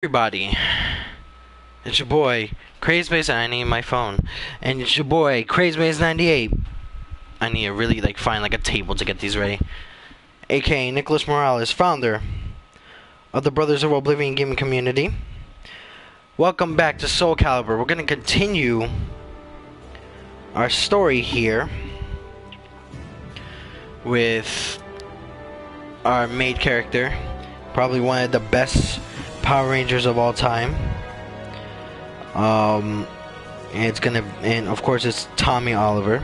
Everybody, it's your boy CrazyBase. I need my phone, and it's your boy CrazyBase98. I need to really find a table to get these ready. AKA Nicholas Morales, founder of the Brothers of Oblivion gaming community. Welcome back to Soul Calibur. We're gonna continue our story here with our main character, probably one of the best Power Rangers of all time. And of course it's Tommy Oliver.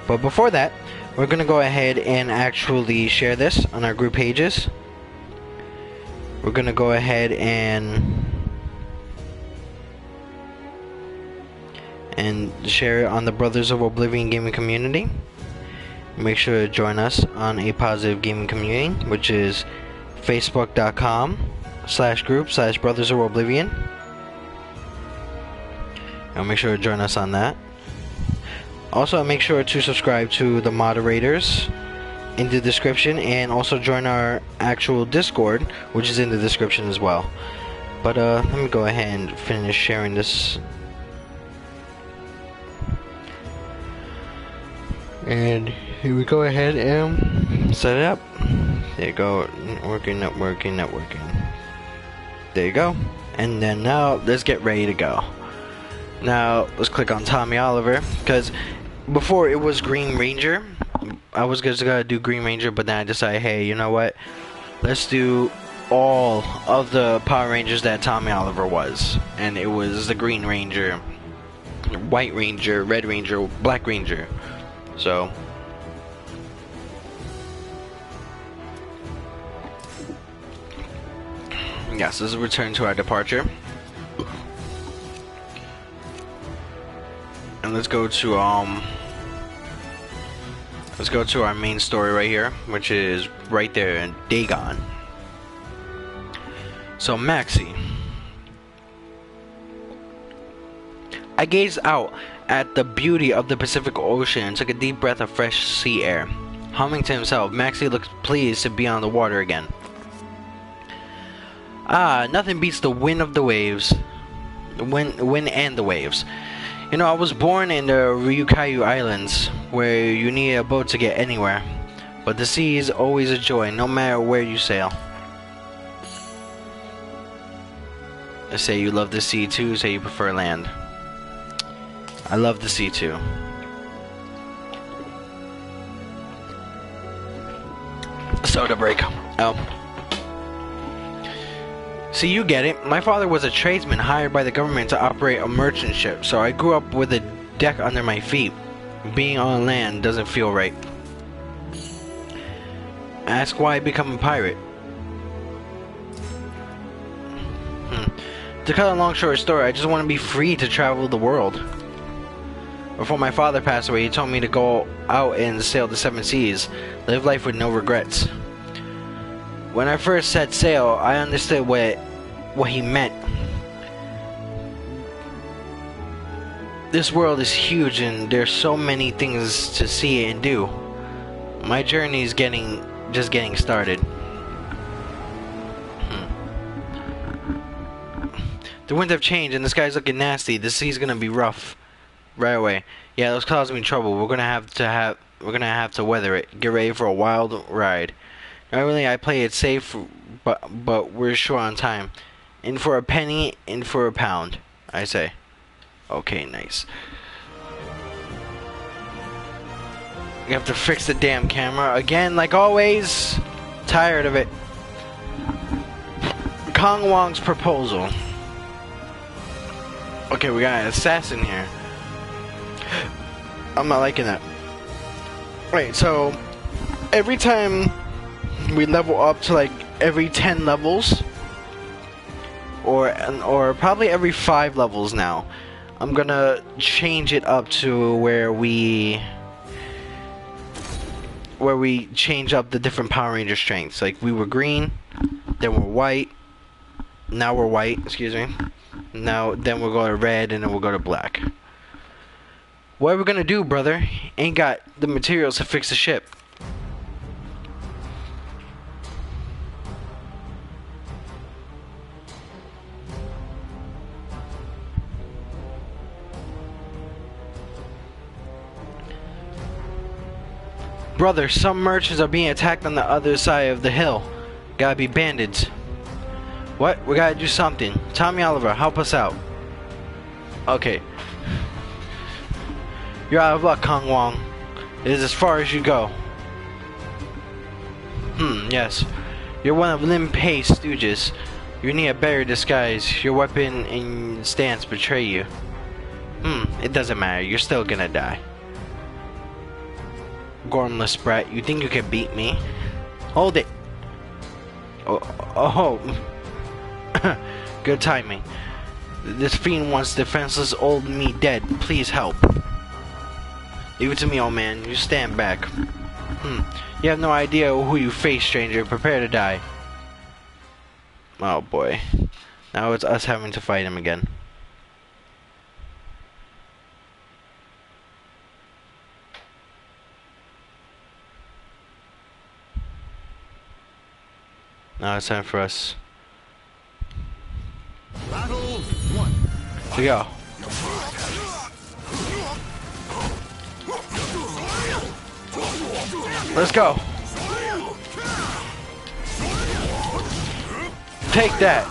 But before that, we're gonna go ahead and actually share this on our group pages. We're gonna go ahead and share it on the Brothers of Oblivion gaming community. Make sure to join us on a positive gaming community, which is facebook.com/group/Brothers of Oblivion. And make sure to join us on that. Also, make sure to subscribe to the moderators in the description, and also join our actual Discord, which is in the description as well. But let me go ahead and finish sharing this. And here we go ahead and set it up. There you go. Networking. There you go. And then now let's get ready to go. Now let's click on Tommy Oliver, because before it was Green Ranger. I was just gonna do Green Ranger, but then I decided, hey, you know what? Let's do all of the Power Rangers that Tommy Oliver was. And it was the Green Ranger, White Ranger, Red Ranger, Black Ranger. So yes, this is a return to our departure. And let's go to our main story right here, which is right there in Dagon. So Maxie. I gazed out at the beauty of the Pacific Ocean and took a deep breath of fresh sea air. Humming to himself, Maxie looked pleased to be on the water again. Ah, nothing beats the wind of the waves. The wind and the waves. You know, I was born in the Ryukyu Islands, where you need a boat to get anywhere. But the sea is always a joy, no matter where you sail. I say you love the sea too, say you prefer land. I love the sea too. Soda break. Oh. See, you get it. My father was a tradesman hired by the government to operate a merchant ship, so I grew up with a deck under my feet. Being on land doesn't feel right. Ask why I become a pirate. To cut a long short story, I just want to be free to travel the world. Before my father passed away, he told me to go out and sail the 7 seas, live life with no regrets. When I first set sail, I understood what he meant. This world is huge and there's so many things to see and do. My journey is just getting started. The winds have changed and the sky's looking nasty. The sea's gonna be rough right away. Yeah, those clouds mean trouble. We're gonna have to weather it. Get ready for a wild ride. Normally I play it safe, but we're short on time. In for a penny, in for a pound, I say. Okay, nice. You have to fix the damn camera again, like always. Tired of it. Kong Wong's proposal. Okay, we got an assassin here. I'm not liking that. Wait, so every time we level up to every 10 levels, or probably every 5 levels now, I'm gonna change it up to where we change up the different Power Ranger strengths. Like we were green, then we're white, now we're white, excuse me. Then we'll go to red, and then we'll go to black. What are we gonna do, brother? Ain't got the materials to fix the ship. Brother, some merchants are being attacked on the other side of the hill. Gotta be bandits. What? We gotta do something. Tommy Oliver, help us out. Okay. You're out of luck, Kong Wong. It is as far as you go. Yes. You're one of Lin Pei's stooges. You need a better disguise. Your weapon and stance betray you. It doesn't matter. You're still gonna die. Gormless brat, you think you can beat me? Hold it. Oh. Good timing. This fiend wants defenseless old me dead. Please help. Leave it to me, old man. You stand back. You have no idea who you face, stranger. Prepare to die. Oh boy. Now it's us having to fight him again. Now it's time for us Battle 1. to go. Let's go. Take that.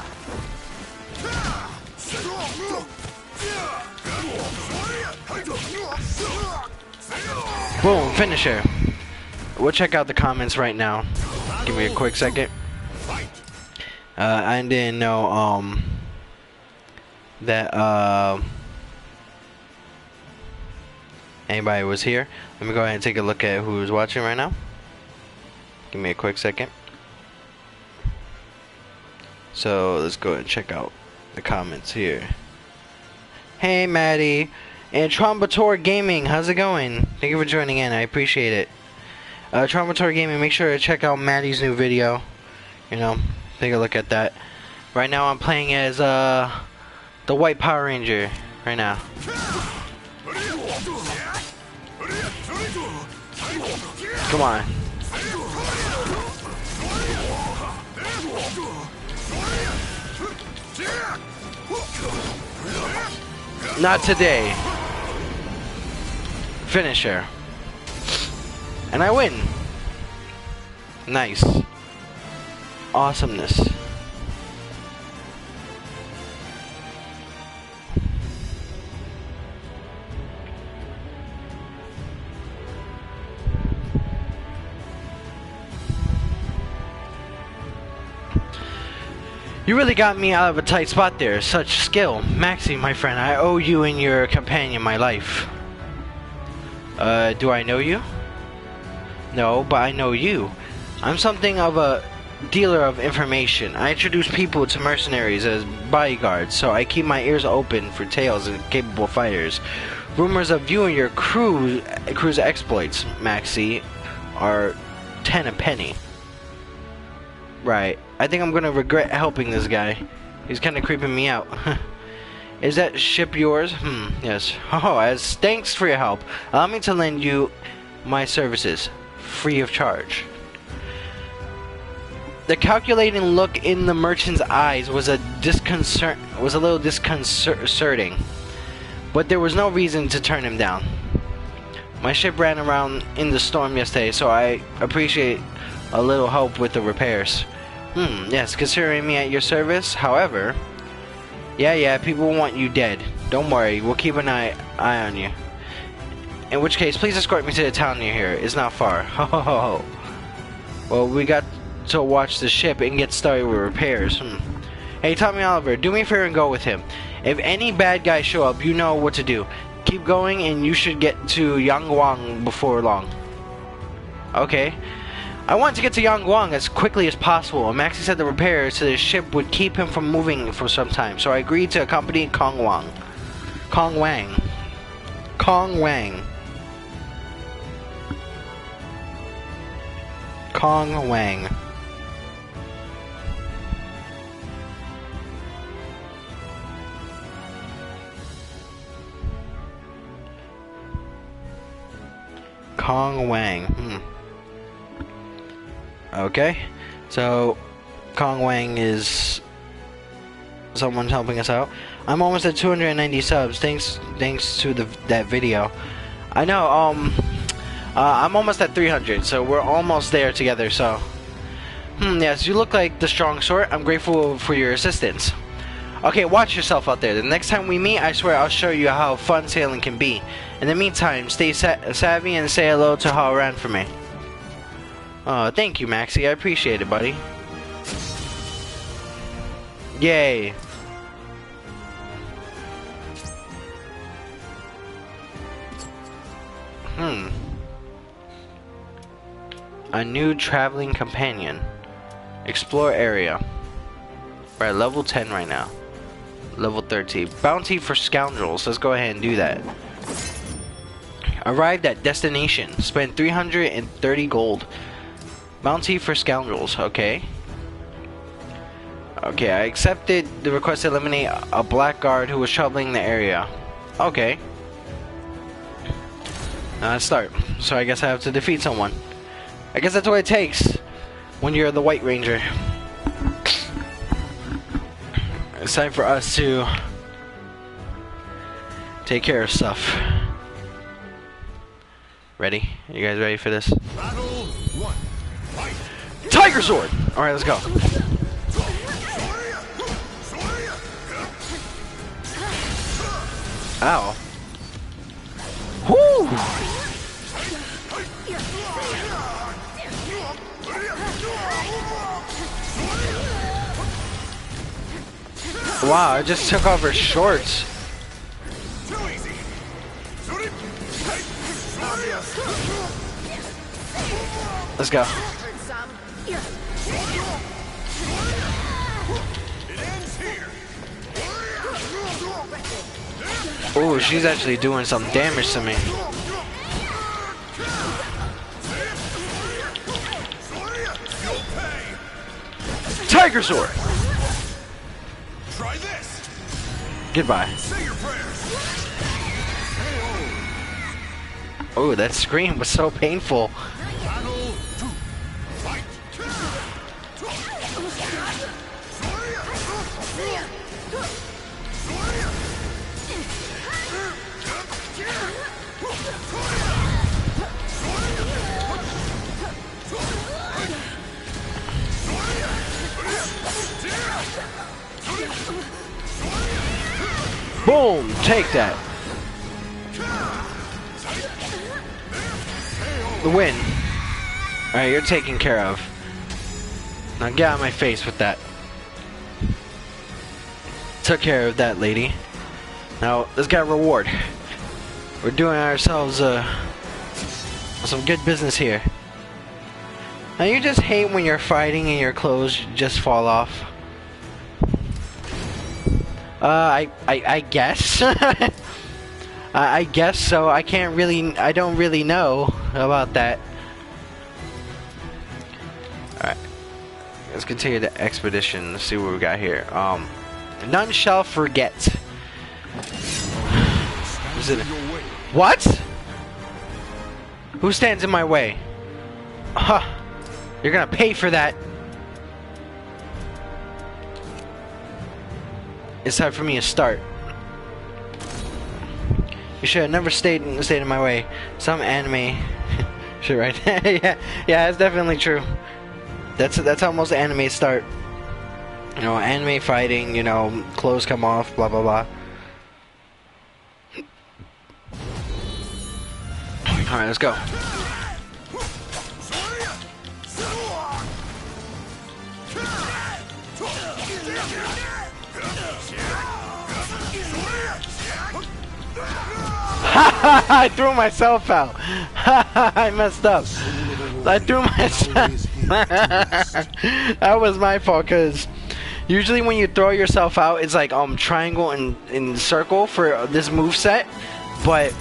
Boom, finisher. We'll check out the comments right now. Give me a quick second. I didn't know that anybody was here. Let me go ahead and take a look at who's watching right now. Give me a quick second. So let's go ahead and check out the comments here. Hey Maddie and Trombator Gaming, how's it going? Thank you for joining in, I appreciate it. Trombator Gaming, make sure to check out Maddie's new video. You know, take a look at that. Right now I'm playing as the White Power Ranger right now. Come on. Not today. Finisher. And I win. Nice. Awesomeness. You really got me out of a tight spot there. Such skill. Maxie, my friend, I owe you and your companion my life. Do I know you? No, but I know you. I'm something of a dealer of information. I introduce people to mercenaries as bodyguards, so I keep my ears open for tales of capable fighters. Rumors of you and your crew's exploits, Maxie, are 10 a penny. Right. I think I'm gonna regret helping this guy. He's kind of creeping me out. Is that ship yours? Yes. Oh, as thanks for your help, allow me to lend you my services, free of charge. The calculating look in the merchant's eyes was a little disconcerting, but there was no reason to turn him down. My ship ran around in the storm yesterday, so I appreciate a little help with the repairs. Yes, considering me at your service. However, yeah, people want you dead. Don't worry, we'll keep an eye on you. In which case, please escort me to the town near here. It's not far. Ho ho ho ho. Well, we got to watch the ship and get started with repairs. Hey, Tommy Oliver, do me a favor and go with him. If any bad guys show up, you know what to do. Keep going and you should get to Yangwang before long. Okay. I want to get to Yangwang as quickly as possible, and Maxie said the repairs to the ship would keep him from moving for some time, so I agreed to accompany Kong Wang. Kong Wang. Kong Wang. Kong Wang. Kong Wang. Okay, so Kong Wang is someone helping us out. I'm almost at 290 subs. Thanks to that video. I know. I'm almost at 300, so we're almost there together, so. Yes, you look like the strong sort. I'm grateful for your assistance. Okay, watch yourself out there. The next time we meet, I swear I'll show you how fun sailing can be. In the meantime, stay savvy and say hello to Hao Ran for me. Thank you, Maxie. I appreciate it, buddy. Yay. A new traveling companion. Explore area. We're at level 10 right now. Level 13. Bounty for scoundrels. Let's go ahead and do that. Arrived at destination. Spend 330 gold. Bounty for scoundrels. Okay. Okay, I accepted the request to eliminate a blackguard who was troubling the area. Okay. Now let's start. So I guess I have to defeat someone. I guess that's what it takes when you're the White Ranger. It's time for us to take care of stuff. Ready? You guys ready for this? Battle 1. Fight. Tiger Sword! Alright, let's go. Ow. Whoo! Wow, I just took off her shorts. Let's go. Oh, she's actually doing some damage to me. Tiger Sword! Try this. Goodbye. Say your prayers. Oh, that scream was so painful. Battle 2. Fight. Boom! Take that. The win. Alright, you're taken care of. Now get out of my face with that. Took care of that lady. Now, let's get a reward. We're doing ourselves some good business here. Now, you just hate when you're fighting and your clothes just fall off. I guess. I guess so. I don't really know about that. Alright. Let's continue the expedition. Let's see what we got here. None shall forget. Is it? What? Who stands in my way? Huh. You're gonna pay for that. It's time for me to start. You should have never stayed in my way. Some anime shit, right? yeah, that's definitely true. That's how most anime start. You know, anime fighting. You know, clothes come off. Blah blah blah. All right, let's go. I threw myself out. I messed up. I threw myself. That was my fault, because usually when you throw yourself out, it's like triangle and circle for this move set, but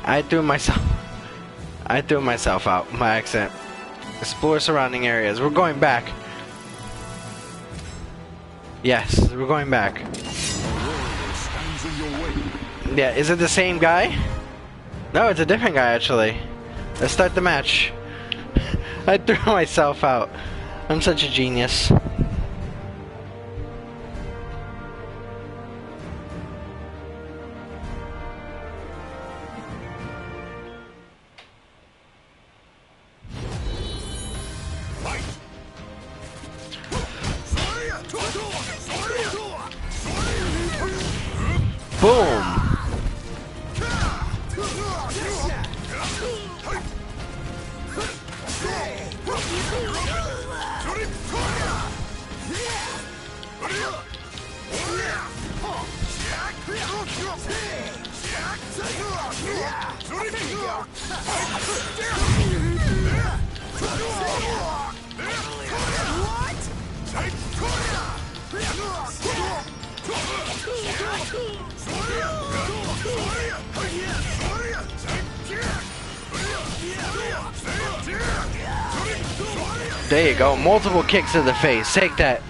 I threw myself out by accident. Explore surrounding areas. We're going back. Yes, we're going back. Yeah, is it the same guy? No, it's a different guy actually. Let's start the match. I threw myself out. I'm such a genius. Boom! There you go, multiple kicks to the face. Take that.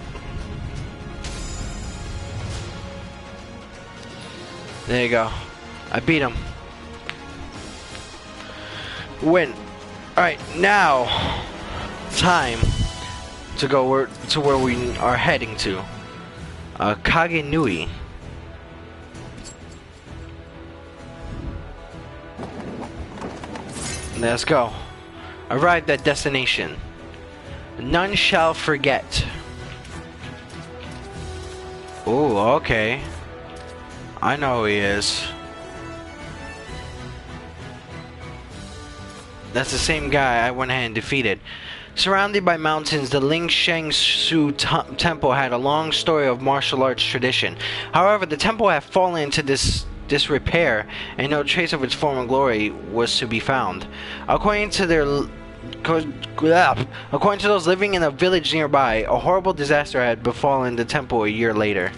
There you go. I beat him. Win. Alright, now time to go to where we are heading to. Kage Nui. Let's go. Arrived at destination. None shall forget. Ooh, okay. I know who he is. That's the same guy I went ahead and defeated. Surrounded by mountains, the Ling Sheng Su temple had a long story of martial arts tradition. However, the temple had fallen into disrepair, and no trace of its former glory was to be found. According to those living in a village nearby, a horrible disaster had befallen the temple a year later.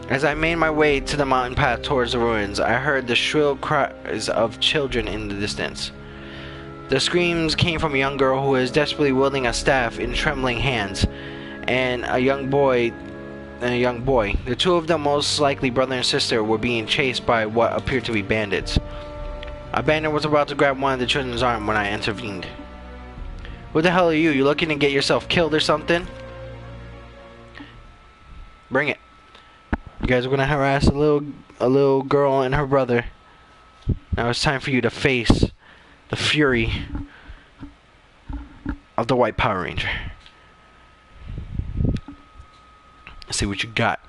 As I made my way to the mountain path towards the ruins, I heard the shrill cries of children in the distance. The screams came from a young girl who was desperately wielding a staff in trembling hands, and a young boy. The two of them, most likely brother and sister, were being chased by what appeared to be bandits. A bandit was about to grab one of the children's arm when I intervened. Who the hell are you? You looking to get yourself killed or something? Bring it. You guys are gonna harass a little girl and her brother. Now it's time for you to face the fury of the White Power Ranger. Let's see what you got.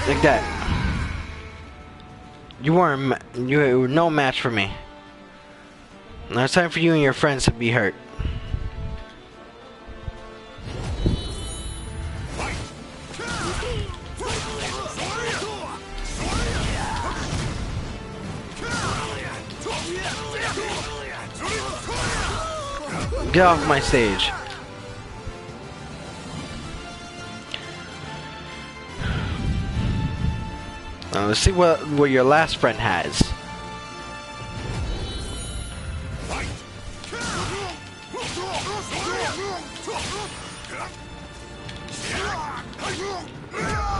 Like that. You were no match for me. Now it's time for you and your friends to be hurt. Get off my stage. Let's see what your last friend has.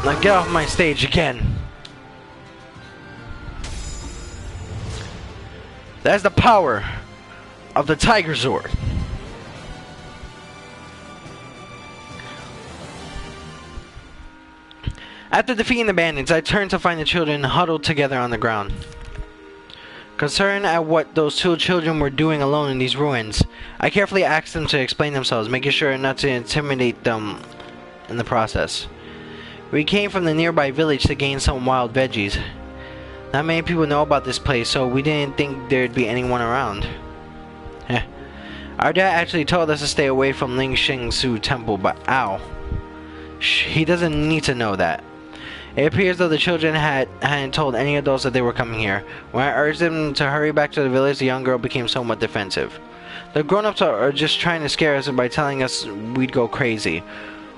Now get off my stage again. That's the power of the Tiger Zord. After defeating the bandits, I turned to find the children huddled together on the ground. Concerned at what those two children were doing alone in these ruins, I carefully asked them to explain themselves, making sure not to intimidate them in the process. We came from the nearby village to gain some wild veggies. Not many people know about this place, so we didn't think there'd be anyone around. Our dad actually told us to stay away from Ling Sheng Su Temple, but ow. He doesn't need to know that. It appears though the children hadn't told any adults that they were coming here. When I urged them to hurry back to the village, the young girl became somewhat defensive. The grown-ups are just trying to scare us by telling us we'd go crazy,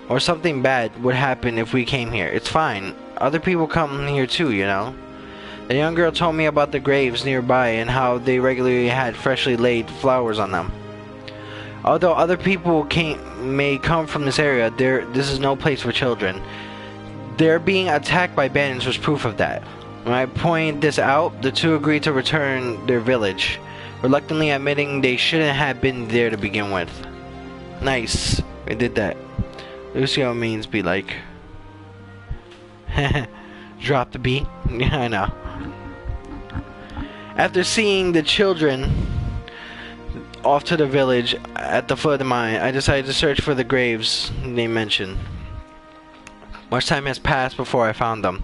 or something bad would happen if we came here. It's fine. Other people come here too, you know. The young girl told me about the graves nearby and how they regularly had freshly laid flowers on them. Although other people may come from this area, this is no place for children. Their being attacked by bandits was proof of that. When I pointed this out, the two agreed to return their village. reluctantly admitting they shouldn't have been there to begin with. Nice. We did that. Lucio means be like. Drop the beat. Yeah, I know. After seeing the children off to the village at the foot of the mine, I decided to search for the graves they mentioned. Much time has passed before I found them.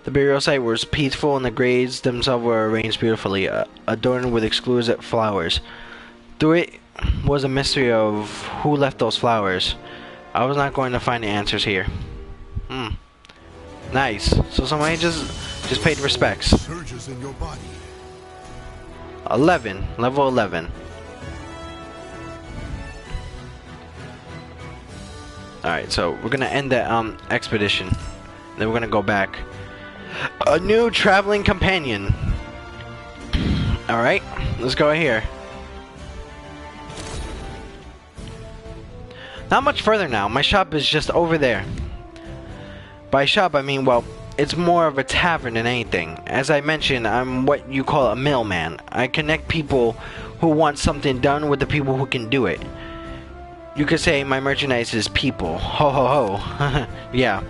The burial site was peaceful and the graves themselves were arranged beautifully, adorned with exquisite flowers. Through it was a mystery of who left those flowers. I was not going to find the answers here. Nice. So somebody just paid respects. Surges in your body. 11. Level 11. Alright, so we're gonna end that expedition. Then we're gonna go back. A new traveling companion. Alright, let's go here. Not much further now. My shop is just over there. By shop, I mean, well, it's more of a tavern than anything. As I mentioned, I'm what you call a middleman. I connect people who want something done with the people who can do it. You could say my merchandise is people. Ho ho ho. Yeah.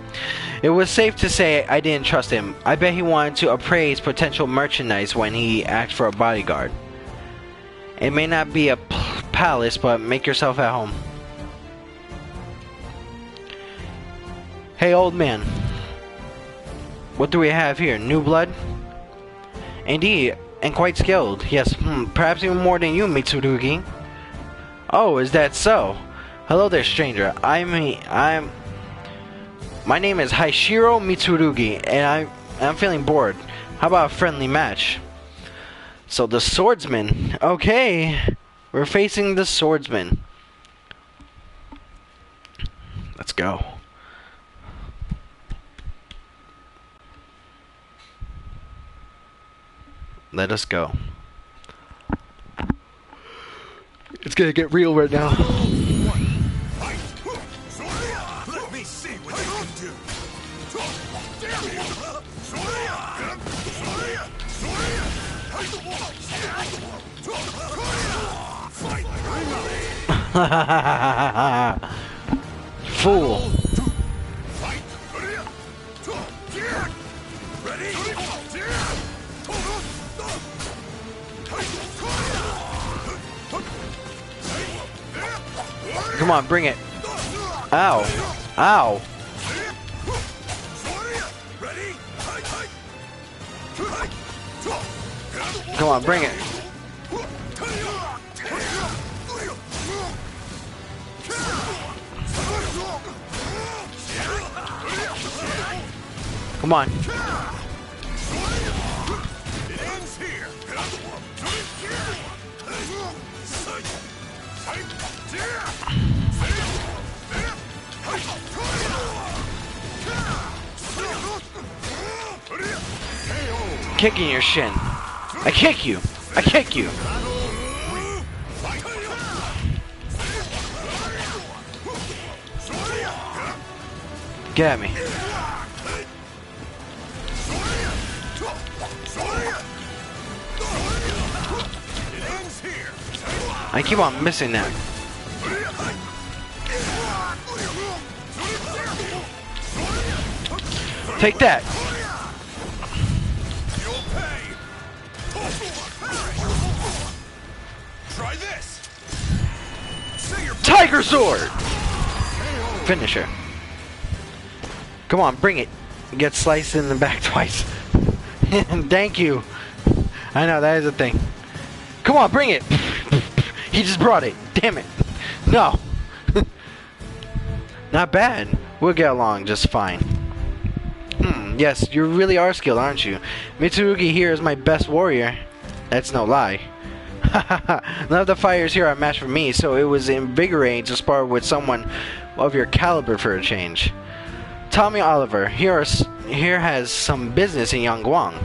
It was safe to say I didn't trust him. I bet he wanted to appraise potential merchandise when he asked for a bodyguard. It may not be a palace, but make yourself at home. Hey, old man. What do we have here? New blood? Indeed, and quite skilled. Yes, perhaps even more than you, Mitsurugi. Oh, is that so? Hello there, stranger. My name is Haishiro Mitsurugi, and I'm feeling bored. How about a friendly match? So the swordsman. Okay, we're facing the swordsman. Let's go. Let us go. It's gonna get real right now. Let me see what you can do. Fool. Come on, bring it. Ow. Ow. Come on, bring it. Come on. Kicking your shin. I kick you. I kick you. Get at me. I keep on missing that. Take that. Try this. Tiger sword. Finisher. Come on, bring it. Get sliced in the back twice. Thank you. I know that is a thing. Come on, bring it. He just brought it. Damn it. No. Not bad. We'll get along just fine. Yes, you really are skilled, aren't you? Mitsurugi here is my best warrior. That's no lie. None of the fighters here are matched for me, so it was invigorating to spar with someone of your caliber for a change. Tommy Oliver, here has some business in Yangguang.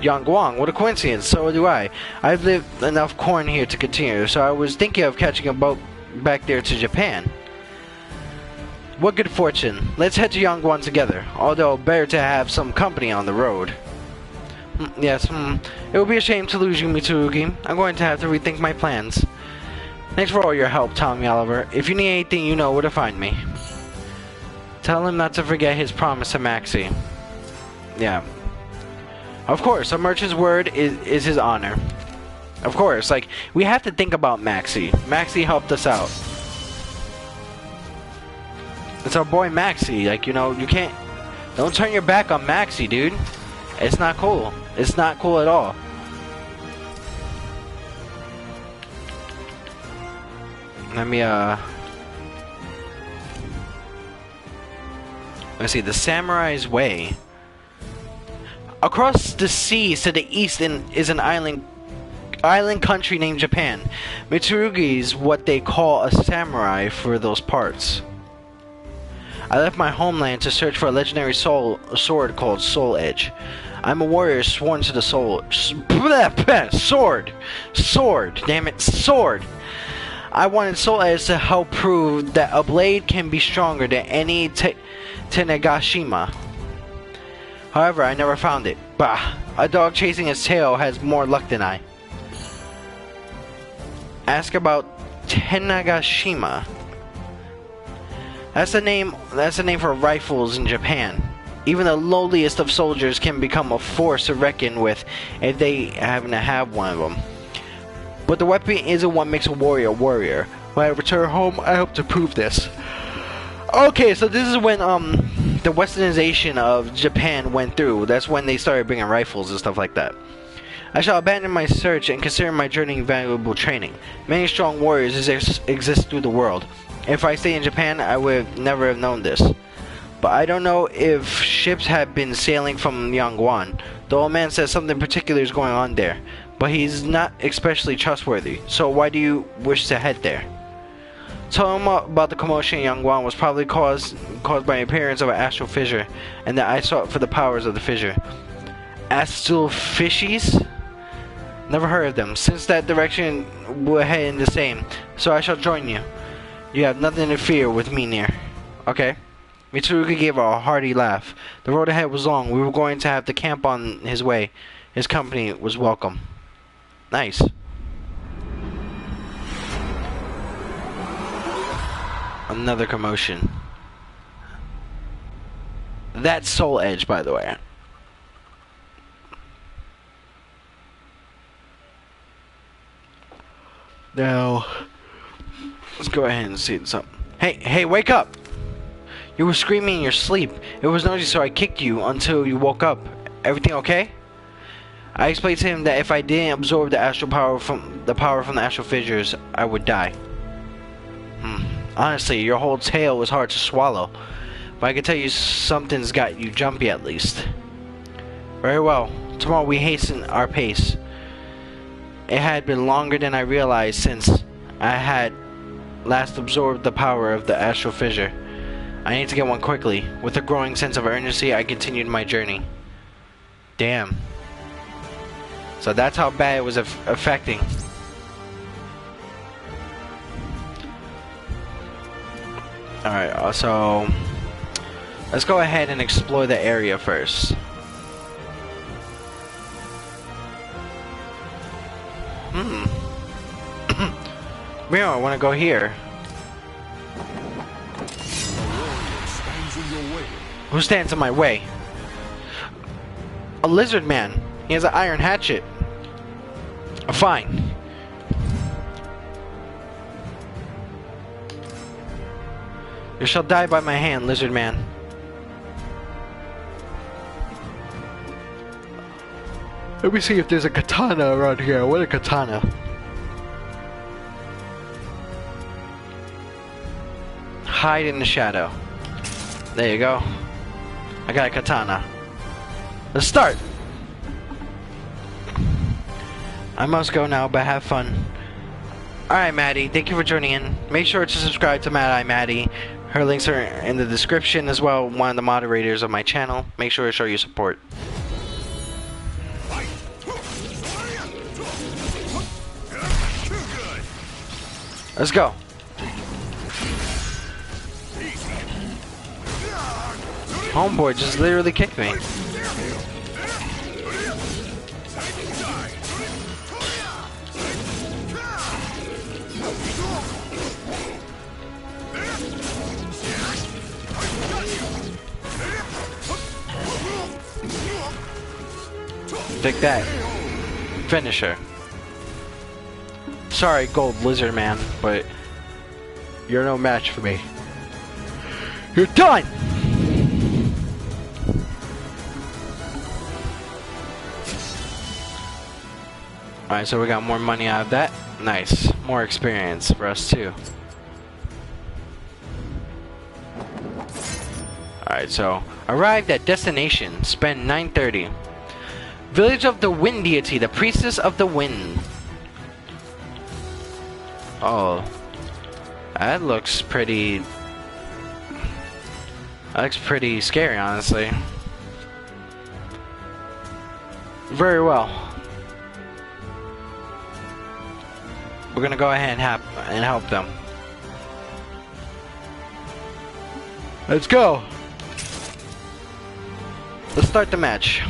Yangguang, what a coincidence, so do I. I've lived enough corn here to continue, so I was thinking of catching a boat back there to Japan. What good fortune. Let's head to Yangguang together, although better to have some company on the road. Yes, it would be a shame to lose you, Mitsurugi. I'm going to have to rethink my plans. Thanks for all your help, Tommy Oliver. If you need anything, you know where to find me. Tell him not to forget his promise to Maxie. Yeah. Of course, a merchant's word is his honor. Of course, like, we have to think about Maxie. Maxie helped us out. It's our boy Maxie. Like, you know, you can't... Don't turn your back on Maxie, dude. It's not cool. It's not cool at all. Let me, let's see, the Samurai's Way. Across the seas to the east is an island country named Japan. Mitsurugi's what they call a samurai for those parts. I left my homeland to search for a legendary sword called Soul Edge. I'm a warrior sworn to the soul. Sword! Damn it, sword! I wanted Soul Edge to help prove that a blade can be stronger than any Tenagashima. However, I never found it. Bah! A dog chasing its tail has more luck than I. Ask about Tenagashima. That's the name for rifles in Japan. Even the lowliest of soldiers can become a force to reckon with if they happen to have one of them. But the weapon isn't what makes a warrior a warrior. When I return home, I hope to prove this. Okay, so this is when the westernization of Japan went through. That's when they started bringing rifles and stuff like that. I shall abandon my search and consider my journey valuable training. Many strong warriors exist through the world. If I stay in Japan, I would never have known this. But I don't know if ships have been sailing from Yangguan. The old man says something particular is going on there. But he's not especially trustworthy. So why do you wish to head there? Tell him about the commotion in Yangguan was probably caused by the appearance of an astral fissure, and that I sought for the powers of the fissure. Astral fishies? Never heard of them. Since that direction we're heading the same, so I shall join you. You have nothing to fear with me near. Okay. Mitsurugi gave a hearty laugh. The road ahead was long. We were going to have to camp on his way. His company was welcome. Nice. Another commotion. That's Soul Edge, by the way. Now, let's go ahead and see something. Hey, wake up! You were screaming in your sleep. It was noisy, so I kicked you until you woke up. Everything okay? I explained to him that if I didn't absorb the astral power from the astral fissures, I would die. Honestly, your whole tale was hard to swallow, but I can tell you something's got you jumpy at least. Very well. Tomorrow we hasten our pace. It had been longer than I realized since I had last absorbed the power of the astral fissure. I need to get one quickly. With a growing sense of urgency, I continued my journey. Damn. So that's how bad it was affecting. Alright, so let's go ahead and explore the area first. I want to go here. Who stands in my way? A lizard man. He has an iron hatchet. Fine. You shall die by my hand, lizard man. Let me see if there's a katana around here. What a katana. Hide in the shadow. There you go. I got a katana. Let's start. I must go now, but have fun. Alright, Maddie, thank you for joining in. Make sure to subscribe to MadEyeMadi. Her links are in the description as well. One of the moderators of my channel. Make sure to show your support. Let's go. Homeboy just literally kicked me. Take that. Finish her. Sorry, Gold Lizard Man, but you're no match for me. You're done! Alright, so we got more money out of that. Nice. More experience for us too. Alright, so arrived at destination. Spend 9:30. Village of the Wind Deity, the Priestess of the Wind. Oh. That looks pretty... That looks pretty scary, honestly. Very well. We're gonna go ahead and help them. Let's go! Let's start the match.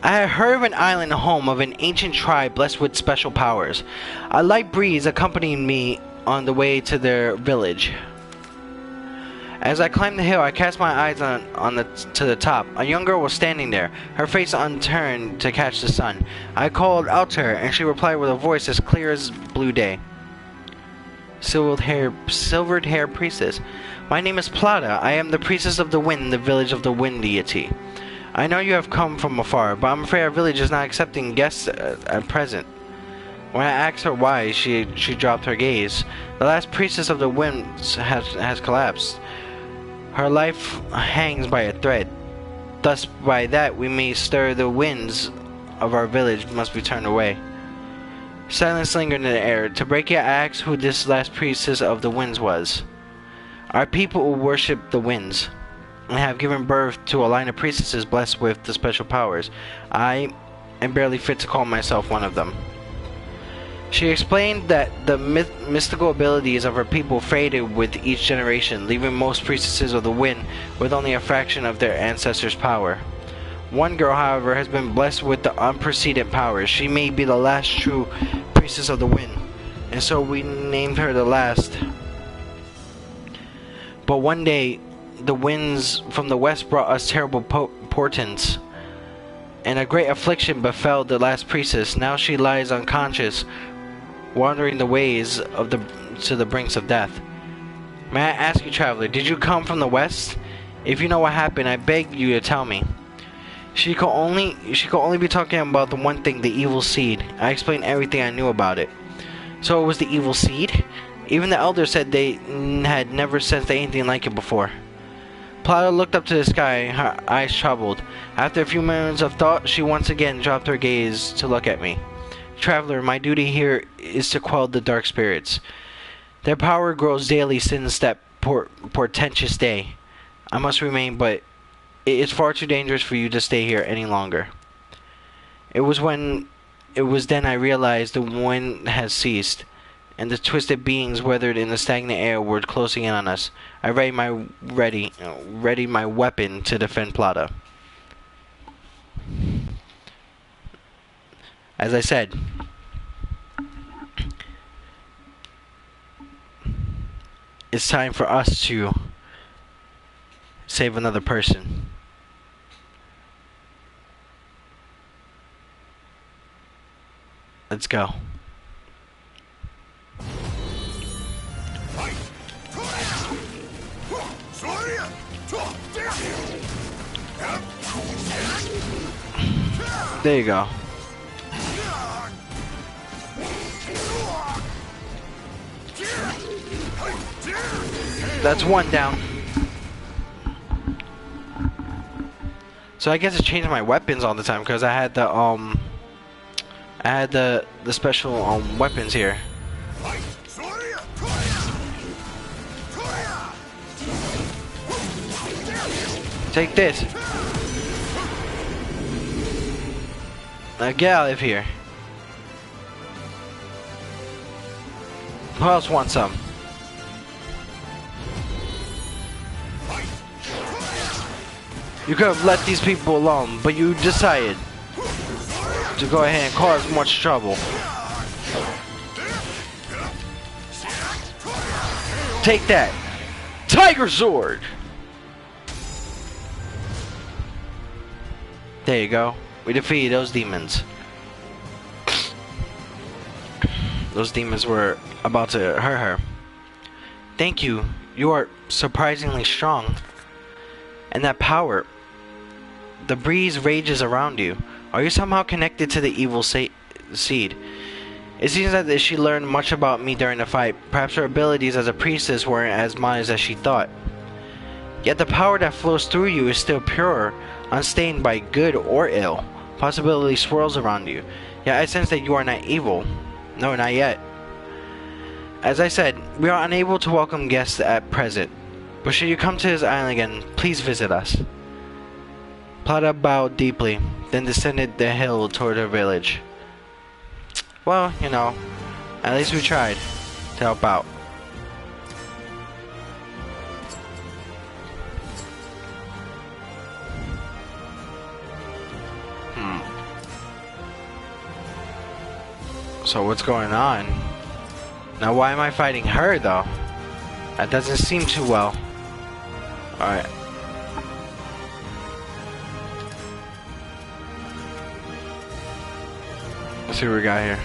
I had heard of an island home of an ancient tribe blessed with special powers. A light breeze accompanied me on the way to their village. As I climbed the hill, I cast my eyes to the top. A young girl was standing there, her face unturned to catch the sun. I called out to her, and she replied with a voice as clear as blue day. Silvered hair priestess. My name is Plata. I am the priestess of the wind, the village of the wind deity. I know you have come from afar, but I'm afraid our village is not accepting guests at present. When I asked her why, she dropped her gaze. The last priestess of the winds has collapsed. Her life hangs by a thread. Thus, by that we may stir the winds of our village must be turned away. Silence lingered in the air. To break it, I asked who this last priestess of the winds was. Our people who worship the winds and have given birth to a line of priestesses blessed with the special powers. I am barely fit to call myself one of them. She explained that the mystical abilities of her people faded with each generation, leaving most priestesses of the wind with only a fraction of their ancestors' power. One girl, however, has been blessed with the unprecedented powers. She may be the last true priestess of the wind, and so we named her the last. But one day, the winds from the west brought us terrible portents, and a great affliction befell the last priestess. Now she lies unconscious, wandering the ways of to the brinks of death. May I ask you, traveler, did you come from the west? If you know what happened, I beg you to tell me. She could only be talking about the one thing, the evil seed. I explained everything I knew about it. So it was the evil seed? Even the elders said they had never sensed anything like it before. Plata looked up to the sky, her eyes troubled. After a few moments of thought, she once again dropped her gaze to look at me. Traveler, my duty here is to quell the dark spirits. Their power grows daily since that portentous day. I must remain, but it is far too dangerous for you to stay here any longer. It was then I realized the wind has ceased, and the twisted beings weathered in the stagnant air were closing in on us. I readied my weapon to defend Plata. As I said, it's time for us to save another person. Let's go. There you go. That's one down. So I guess it changed my weapons all the time because I had the special weapons here. Take this. Now get out of here. Who else wants some? You could have let these people alone, but you decided to go ahead and cause much trouble. Take that. Tiger Sword! There you go. We defeated those demons. Those demons were about to hurt her. Thank you. You are surprisingly strong. And that power. The breeze rages around you. Are you somehow connected to the evil seed? It seems that she learned much about me during the fight. Perhaps her abilities as a priestess weren't as modest as she thought. Yet the power that flows through you is still pure, unstained by good or ill. Possibility swirls around you. Yet I sense that you are not evil. No, not yet. As I said, we are unable to welcome guests at present. But should you come to this island again, please visit us. Plata bowed deeply, then descended the hill toward her village. Well, you know, at least we tried to help out. So what's going on? Now why am I fighting her though? That doesn't seem too well. Alright. Let's see what we got here.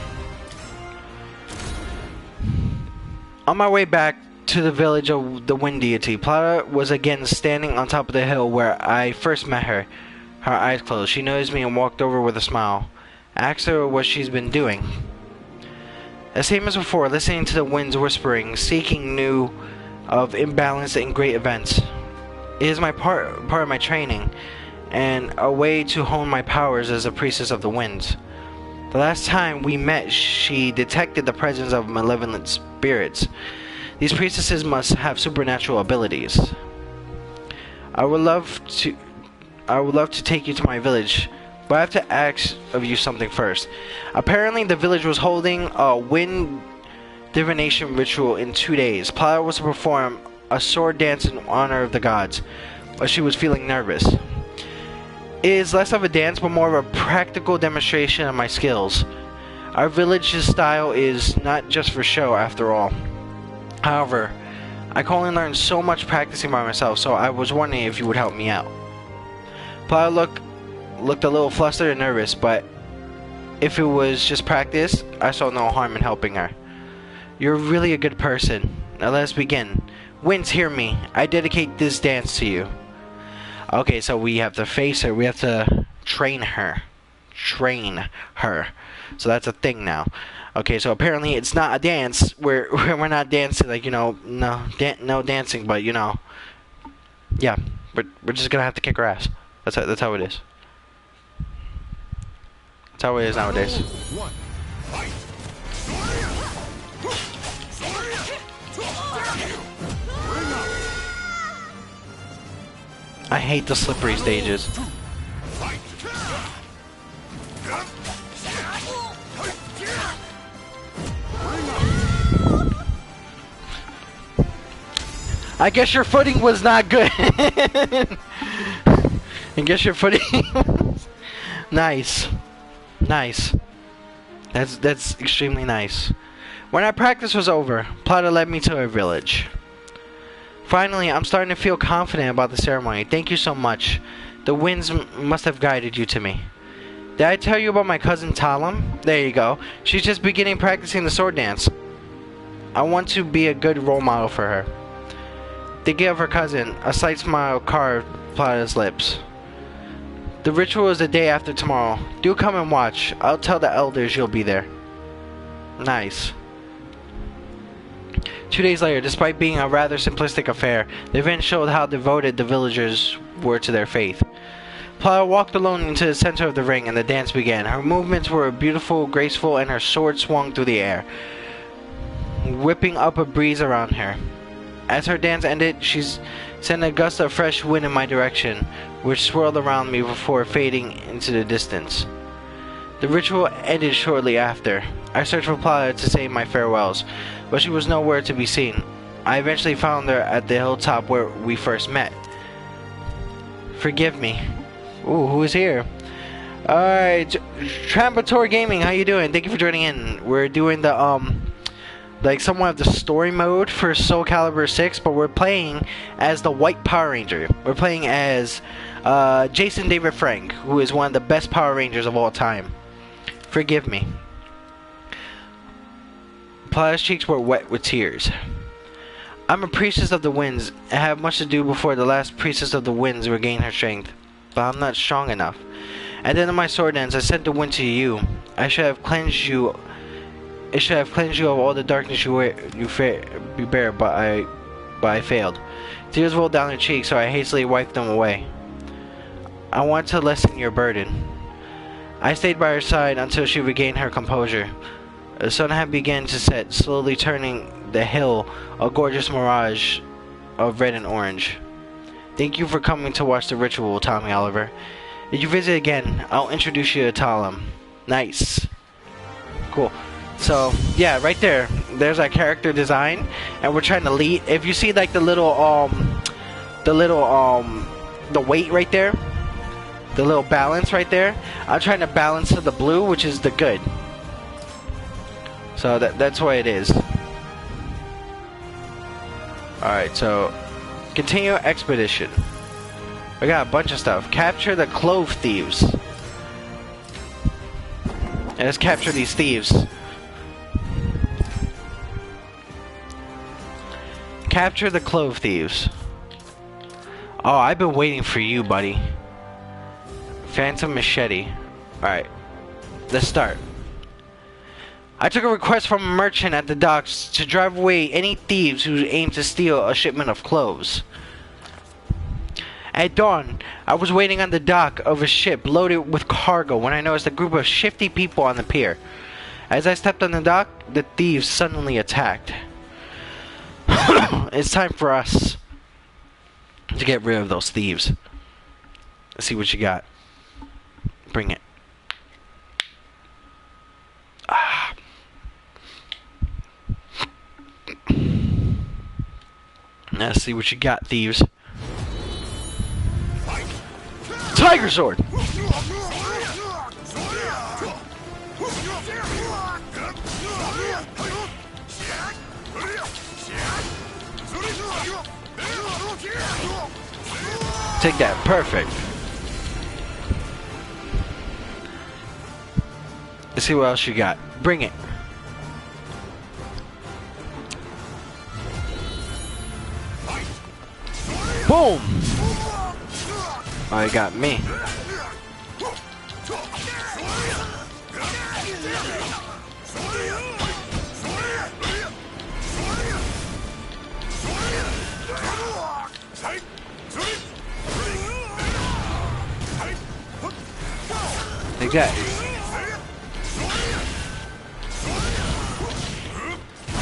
On my way back to the village of the wind deity, Plata was again standing on top of the hill where I first met her. Her eyes closed. She noticed me and walked over with a smile. I asked her what she's been doing. The same as before, listening to the winds whispering, seeking new of imbalance and great events. It is my part of my training, and a way to hone my powers as a priestess of the winds. The last time we met, she detected the presence of malevolent spirits. These priestesses must have supernatural abilities. I would love to take you to my village, but I have to ask of you something first. Apparently, the village was holding a wind divination ritual in 2 days. Plata was to perform a sword dance in honor of the gods, but she was feeling nervous. It is less of a dance, but more of a practical demonstration of my skills. Our village's style is not just for show, after all. However, I can only learn so much practicing by myself, so I was wondering if you would help me out. Plata looked a little flustered and nervous, but if it was just practice, I saw no harm in helping her. You're really a good person. Now let's begin. Winds, hear me. I dedicate this dance to you. Okay, so we have to face her. We have to train her. Train her. So that's a thing now. Okay, so apparently it's not a dance. We're not dancing, like, you know, no dancing, but you know, yeah, we're just gonna have to kick her ass. That's how it is. That's how it is nowadays. I hate the slippery stages. I guess your footing was not good. I guess your footing was nice. Nice. That's extremely nice. When our practice was over, Plata led me to her village. Finally, I'm starting to feel confident about the ceremony. Thank you so much. The winds must have guided you to me. Did I tell you about my cousin Talim? There you go. She's just beginning practicing the sword dance. I want to be a good role model for her. Thinking of her cousin, a slight smile carved Plata's lips. The ritual is the day after tomorrow. Do come and watch. I'll tell the elders you'll be there. Nice. 2 days later, despite being a rather simplistic affair, the event showed how devoted the villagers were to their faith. Plata walked alone into the center of the ring and the dance began. Her movements were beautiful, graceful, and her sword swung through the air, whipping up a breeze around her. As her dance ended, she sent a gust of fresh wind in my direction, which swirled around me before fading into the distance. The ritual ended shortly after. I searched for Plata to say my farewells, but she was nowhere to be seen. I eventually found her at the hilltop where we first met. Forgive me. Ooh, who is here? Alright, Trapixieium Gaming, how you doing? Thank you for joining in. We're doing the, like somewhat of the story mode for Soul Calibur 6, but we're playing as the White Power Ranger. We're playing as Jason David Frank, who is one of the best Power Rangers of all time. Forgive me. Plata's cheeks were wet with tears. I'm a priestess of the winds and have much to do before the last priestess of the winds regain her strength. But I'm not strong enough. At the end of my sword ends, I sent the wind to you. I should have cleansed you. It should have cleansed you of all the darkness you bear, but I failed. Tears rolled down her cheeks, so I hastily wiped them away. I want to lessen your burden. I stayed by her side until she regained her composure. The sun had begun to set, slowly turning the hill a gorgeous mirage of red and orange. Thank you for coming to watch the ritual, Tommy Oliver. If you visit again, I'll introduce you to Talam. Nice. Cool. So, yeah, right there. There's our character design, and we're trying to lead. If you see like the weight right there, the little balance right there, I'm trying to balance to the blue, which is the good. So that's what it is. Alright, so continue expedition. We got a bunch of stuff. Capture the clove thieves. Let's capture these thieves. Capture the clove thieves. Oh, I've been waiting for you, buddy. Phantom machete. Alright, let's start. I took a request from a merchant at the docks to drive away any thieves who aim to steal a shipment of cloves. At dawn, I was waiting on the dock of a ship loaded with cargo when I noticed a group of shifty people on the pier. As I stepped on the dock, the thieves suddenly attacked. It's time for us to get rid of those thieves. Let's see what you got. Bring it. Let's see what you got, thieves. Tiger sword! Take that, perfect. Let's see what else you got. Bring it. Boom! Oh, you got me. Take that.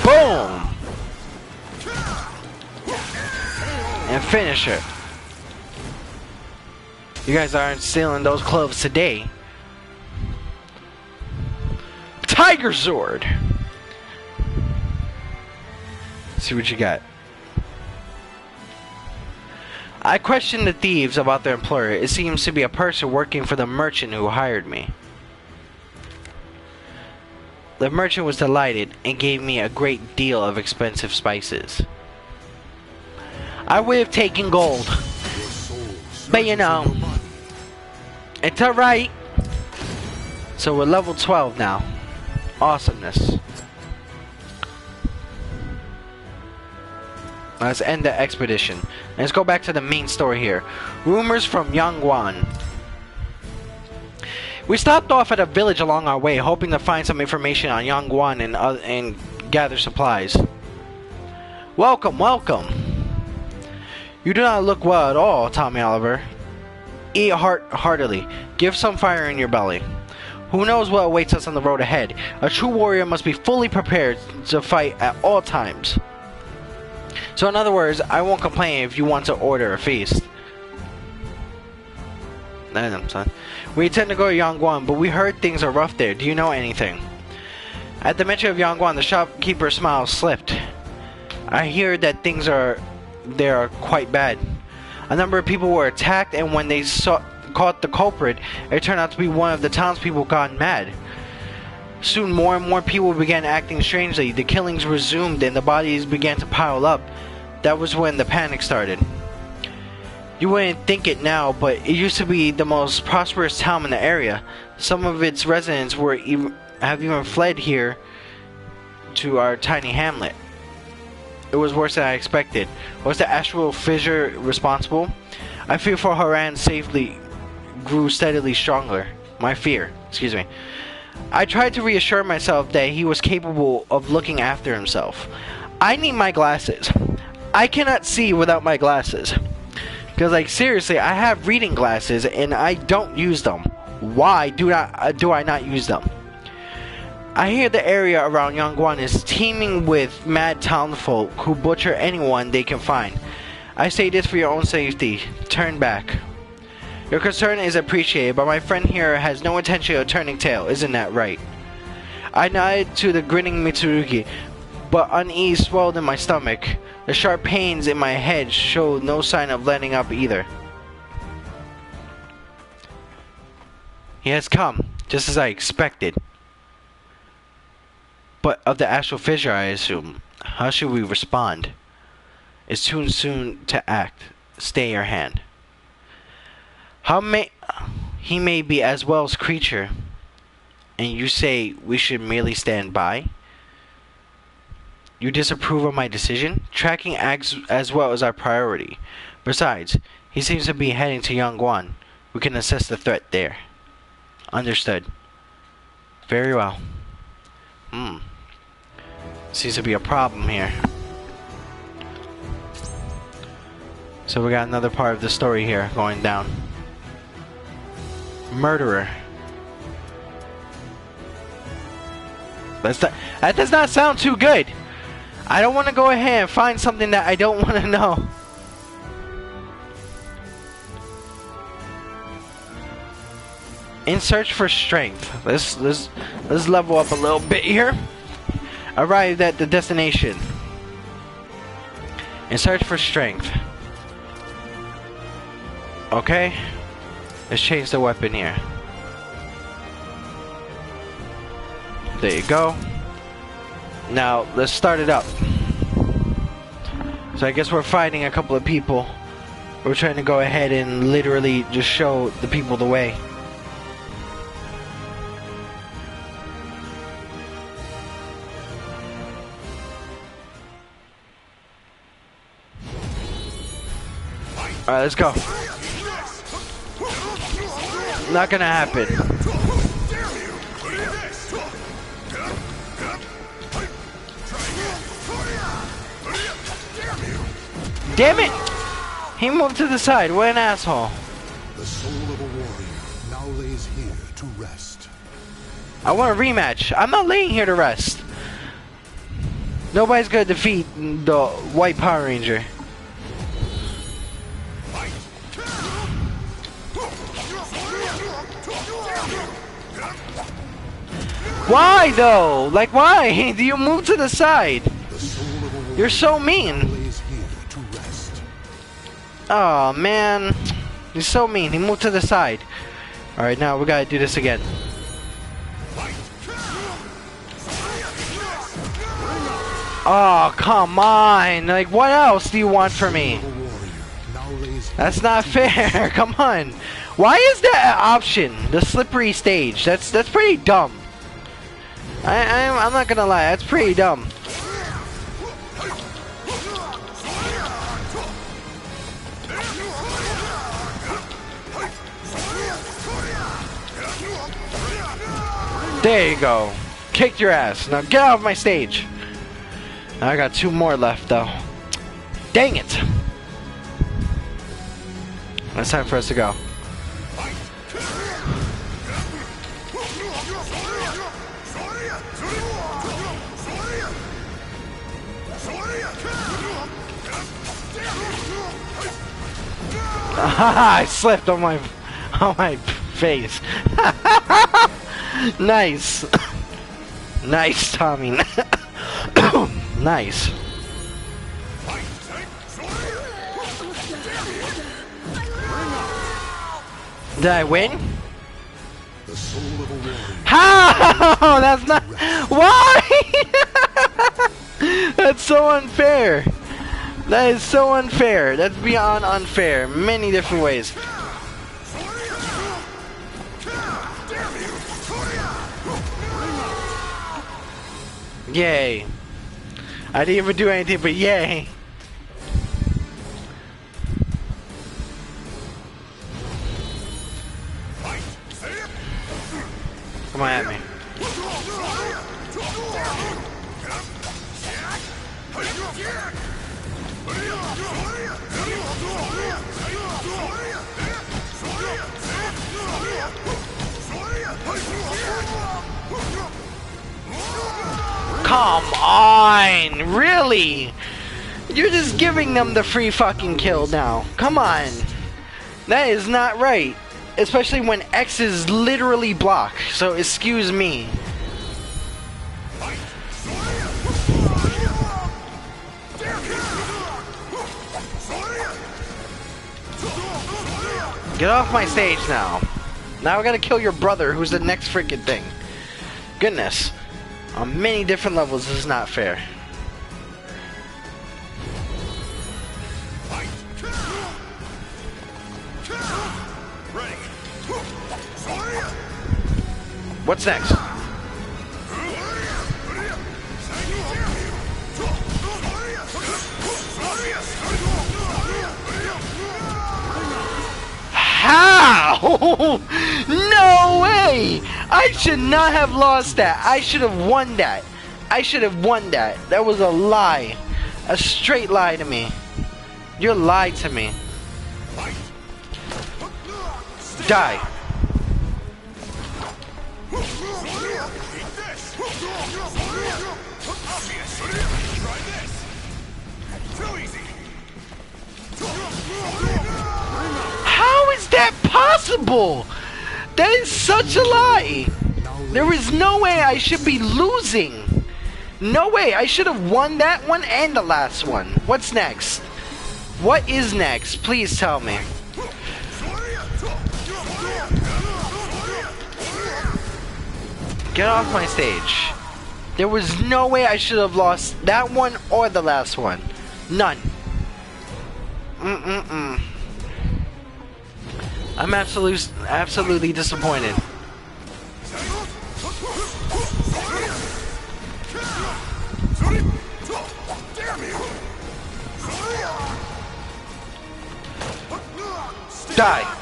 Boom! And finish her. You guys aren't stealing those cloves today. Tiger sword! Let's see what you got. I questioned the thieves about their employer. It seems to be a person working for the merchant who hired me. The merchant was delighted and gave me a great deal of expensive spices. I would have taken gold, but you know, it's alright. So we're level 12 now. Awesomeness. Let's end the expedition. Let's go back to the main story here. Rumors from Yangguan. We stopped off at a village along our way, hoping to find some information on Yangguan and gather supplies. Welcome, welcome. You do not look well at all, Tommy Oliver. Eat heartily. Give some fire in your belly. Who knows what awaits us on the road ahead? A true warrior must be fully prepared to fight at all times. So in other words, I won't complain if you want to order a feast. Son. We intend to go to Yangguan, but we heard things are rough there. Do you know anything? At the mention of Yangguan, the shopkeeper's smile slipped. I hear that things there are quite bad. A number of people were attacked, and when they caught the culprit, it turned out to be one of the townspeople gone mad. Soon more and more people began acting strangely. The killings resumed and the bodies began to pile up. That was when the panic started. You wouldn't think it now, but it used to be the most prosperous town in the area. Some of its residents have even fled here to our tiny hamlet. It was worse than I expected. Was the astral fissure responsible? I fear for Haran's safety grew steadily stronger. My fear, excuse me. I tried to reassure myself that he was capable of looking after himself. I need my glasses. I cannot see without my glasses. Because, like, seriously, I have reading glasses and I don't use them. Why do I not use them? I hear the area around Yangguan is teeming with mad townfolk who butcher anyone they can find. I say this for your own safety. Turn back. Your concern is appreciated, but my friend here has no intention of turning tail. Isn't that right? I nodded to the grinning Mitsurugi, but unease swelled in my stomach. The sharp pains in my head showed no sign of letting up either. He has come, just as I expected. But of the astral fissure, I assume. How should we respond? It's too soon to act. Stay your hand. He may be as well as creature, and you say we should merely stand by? You disapprove of my decision? Tracking acts as well as our priority. Besides, he seems to be heading to Yangguan. We can assess the threat there. Understood. Very well. Seems to be a problem here. So we got another part of the story here going down. Murderer. That does not sound too good. I don't want to go ahead and find something that I don't want to know. In search for strength. Let's level up a little bit here. Arrived at the destination. In search for strength. Okay. Let's change the weapon here. There you go. Now, let's start it up. So I guess we're fighting a couple of people. We're trying to go ahead and literally just show the people the way. Alright, let's go. Not gonna happen. Damn it! He moved to the side. What an asshole. The soul of a warrior now lays here to rest. I want a rematch. I'm not laying here to rest. Nobody's gonna defeat the White Power Ranger. Why though? Like why? Do you move to the side? You're so mean. Oh man, he's so mean. He moved to the side. Alright, now we gotta do this again. Oh, come on. Like, what else do you want from me? That's not fair. Come on. Why is that an option? The slippery stage. That's pretty dumb. I'm not gonna lie. That's pretty dumb. There you go. Kicked your ass. Now get off my stage. Now I got 2 more left though. Dang it. It's time for us to go. I slipped on my face. Nice. Nice, Tommy. Nice. Did I win? How? That's not. Why? That's so unfair. That is so unfair. That's beyond unfair. Many different ways. Yay. I didn't even do anything, but yay. Come on at me. Come on, really? You're just giving them the free fucking kill now. Come on. That is not right. Especially when X is literally block. So excuse me. Get off my stage now. Now I gotta kill your brother, who's the next freaking thing. Goodness. On many different levels, this is not fair. What's next? How? No way! I should not have lost that. I should have won that. I should have won that. That was a lie. A straight lie to me. You lied to me. Die. How is that possible? That is such a lie. There is no way I should be losing. No way. I should have won that one and the last one. What's next? What is next? Please tell me. Get off my stage. There was no way I should have lost that one or the last one. None. I'm absolutely disappointed. Die.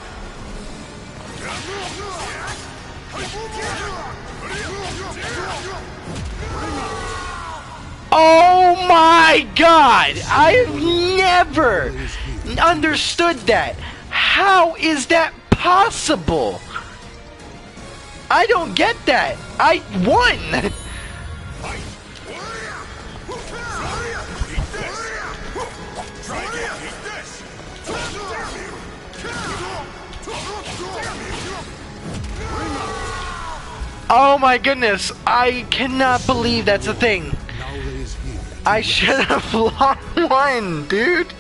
Oh my God! I've never understood that. How is that possible? I don't get that. I won. Oh my goodness, I cannot believe that's a thing. I should have won, dude.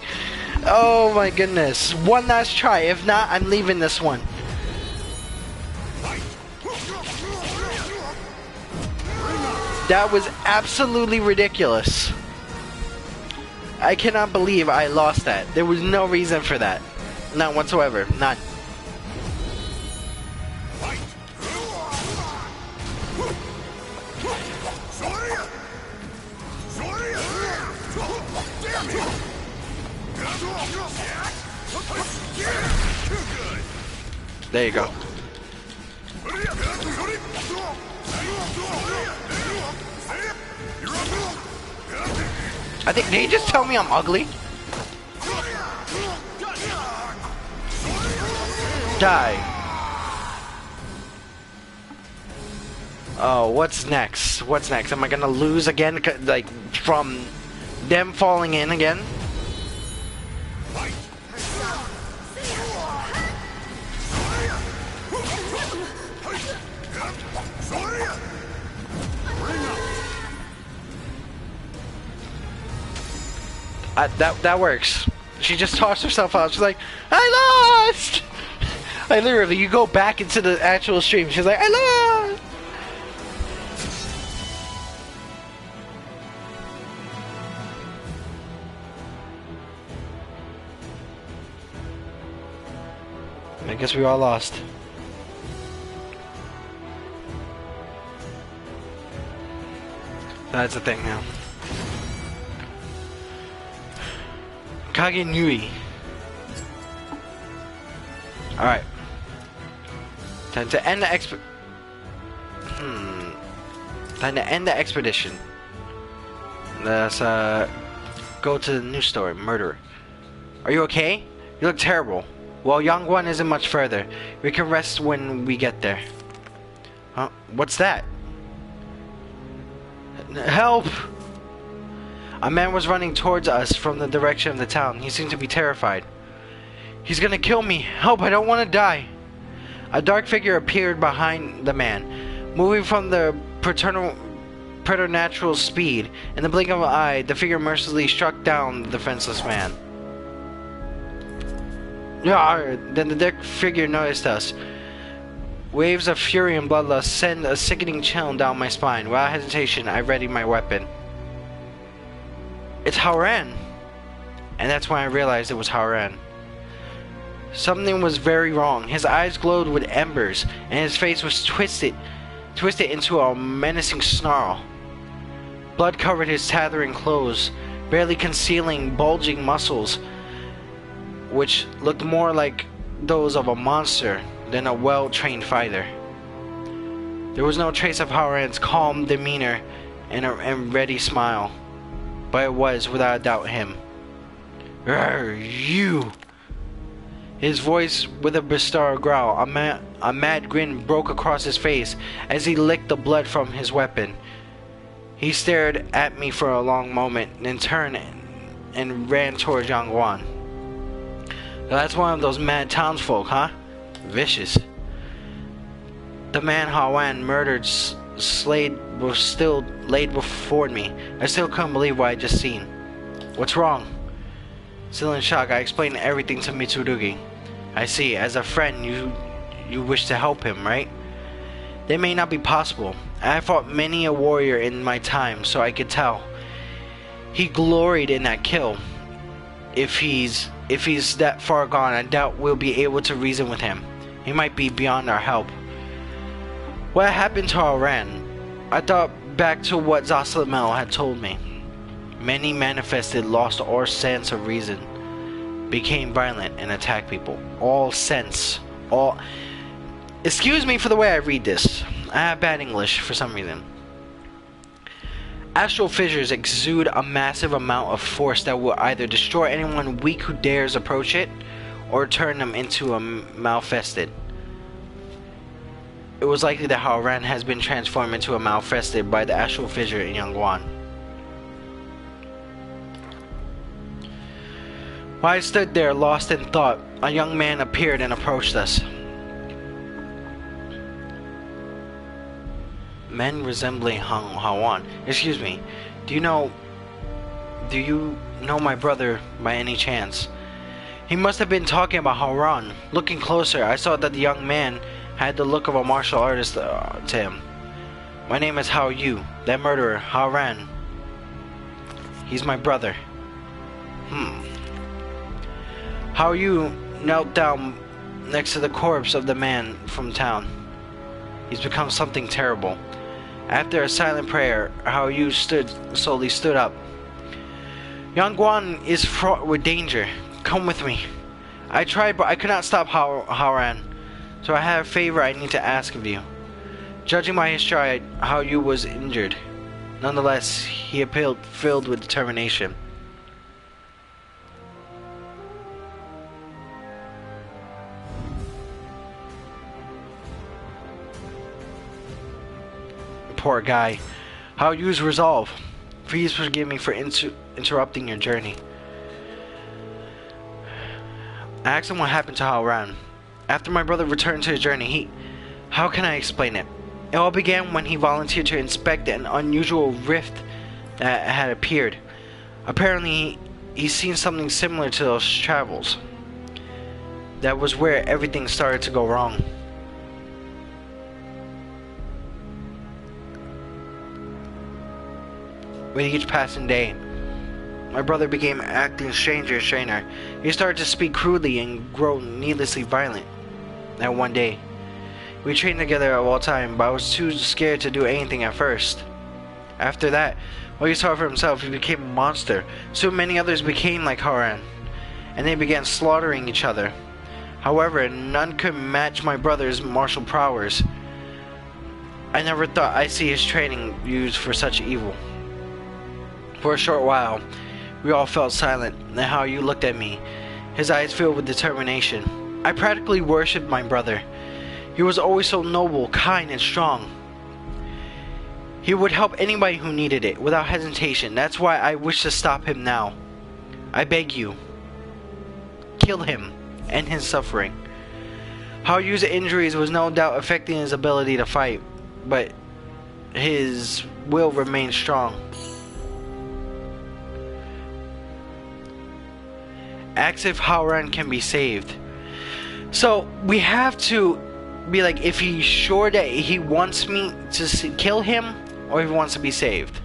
Oh my goodness. One last try. If not, I'm leaving this one. That was absolutely ridiculous. I cannot believe I lost that. There was no reason for that. None whatsoever. None. There you go. I think, did he just tell me I'm ugly? Die. Oh, what's next? What's next? Am I gonna lose again? Like, from them falling in again? That works. She just tossed herself out. She's like, I lost! Like, literally, you go back into the actual stream. She's like, I lost! I guess we all lost. That's the thing now. Kagenui. Alright. Time to end the Time to end the expedition. Let's go to the news story. Murderer. Are you okay? You look terrible. Well, Yangguan isn't much further. We can rest when we get there. Huh? What's that? Help! A man was running towards us from the direction of the town. He seemed to be terrified. He's gonna kill me. Help, I don't want to die. A dark figure appeared behind the man. Moving from the preternatural speed, in the blink of an eye, the figure mercilessly struck down the defenseless man. Then the dark figure noticed us. Waves of fury and bloodlust send a sickening chill down my spine. Without hesitation, I readied my weapon. It's Haoran! And that's when I realized it was Haoran. Something was very wrong. His eyes glowed with embers, and his face was twisted into a menacing snarl. Blood covered his tattering clothes, barely concealing bulging muscles, which looked more like those of a monster than a well-trained fighter. There was no trace of Haoran's calm demeanor and ready smile, but it was, without a doubt, him. You! His voice with a bizarre growl, a mad grin broke across his face as he licked the blood from his weapon. He stared at me for a long moment, then turned and ran towards Yangguan. That's one of those mad townsfolk, huh? Vicious. The man Haoran murdered Slade was still laid before me. I still couldn't believe what I just seen. What's wrong? Still in shock, I explained everything to Mitsurugi. I see. As a friend, you wish to help him, right? That may not be possible. I fought many a warrior in my time, so I could tell. He gloried in that kill. If he's that far gone, I doubt we'll be able to reason with him. He might be beyond our help. What happened to Haoran? I thought back to what Zasalamel had told me. Many manifested, lost all sense of reason, became violent and attacked people. Excuse me for the way I read this. I have bad English for some reason. Astral fissures exude a massive amount of force that will either destroy anyone weak who dares approach it, or turn them into a malfested. It was likely that Haoran has been transformed into a malfested by the astral fissure in Yangguan. While I stood there lost in thought, a young man appeared and approached us. Men resembling Haoran. Excuse me, do you know my brother by any chance? He must have been talking about Haoran. Looking closer, I saw that the young man had the look of a martial artist to him. My name is Hao Yu. That murderer, Haoran. He's my brother. Hao Yu knelt down next to the corpse of the man from town. He's become something terrible. After a silent prayer, Hao Yu slowly stood up. Yangguan is fraught with danger. Come with me. I tried, but I could not stop Haoran. So I have a favor I need to ask of you. Judging by his stride, Hao Yu was injured. Nonetheless, he appeared filled with determination. Poor guy. Hao Yu's resolve. Please forgive me for interrupting your journey. I asked him what happened to Haoran. After my brother returned to his journey, how can I explain it? It all began when he volunteered to inspect an unusual rift that had appeared. Apparently, he's seen something similar to those travels. That was where everything started to go wrong. With each passing day, my brother became acting stranger and stranger. He started to speak crudely and grow needlessly violent. that one day. We trained together at all time, but I was too scared to do anything at first. After that, while he saw for himself, he became a monster. So many others became like Haran, and they began slaughtering each other. However, none could match my brother's martial prowess. I never thought I'd see his training used for such evil. For a short while, we all felt silent, and how you looked at me, his eyes filled with determination. I practically worshipped my brother. He was always so noble, kind, and strong. He would help anybody who needed it, without hesitation. That's why I wish to stop him now. I beg you, kill him, end his suffering. Haoyu's injuries was no doubt affecting his ability to fight, but his will remained strong. Ask if Haoran can be saved. So we have to be like, if he's sure that he wants me to kill him, or if he wants to be saved.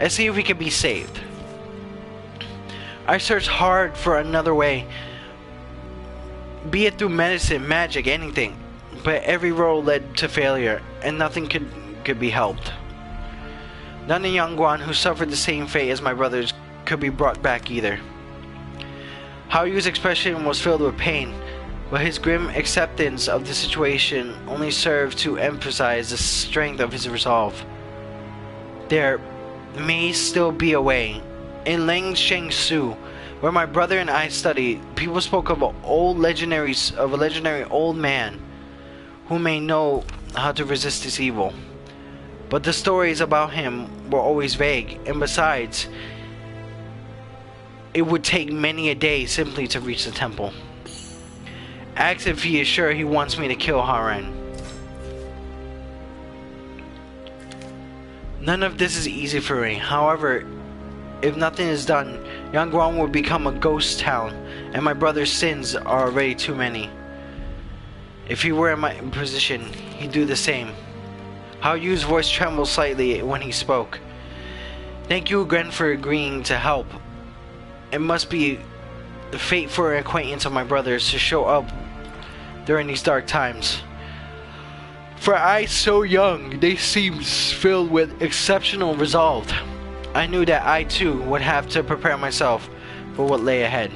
Let's see if he can be saved. I searched hard for another way, be it through medicine, magic, anything, but every road led to failure, and nothing could be helped. None in Yangguan who suffered the same fate as my brothers could be brought back either. Haoyu's expression was filled with pain, but his grim acceptance of the situation only served to emphasize the strength of his resolve. There may still be a way. In Langshengsu, where my brother and I studied, people spoke of a legendary old man who may know how to resist this evil. But the stories about him were always vague, and besides, it would take many a day simply to reach the temple. Ask if he is sure he wants me to kill Haran. None of this is easy for me. However, if nothing is done, Yangguan will become a ghost town, and my brother's sins are already too many. If he were in my position, he'd do the same. Haoyu's voice trembled slightly when he spoke. Thank you again for agreeing to help. It must be the fate for an acquaintance of my brother's to show up during these dark times. For eyes so young, they seemed filled with exceptional resolve. I knew that I too would have to prepare myself for what lay ahead.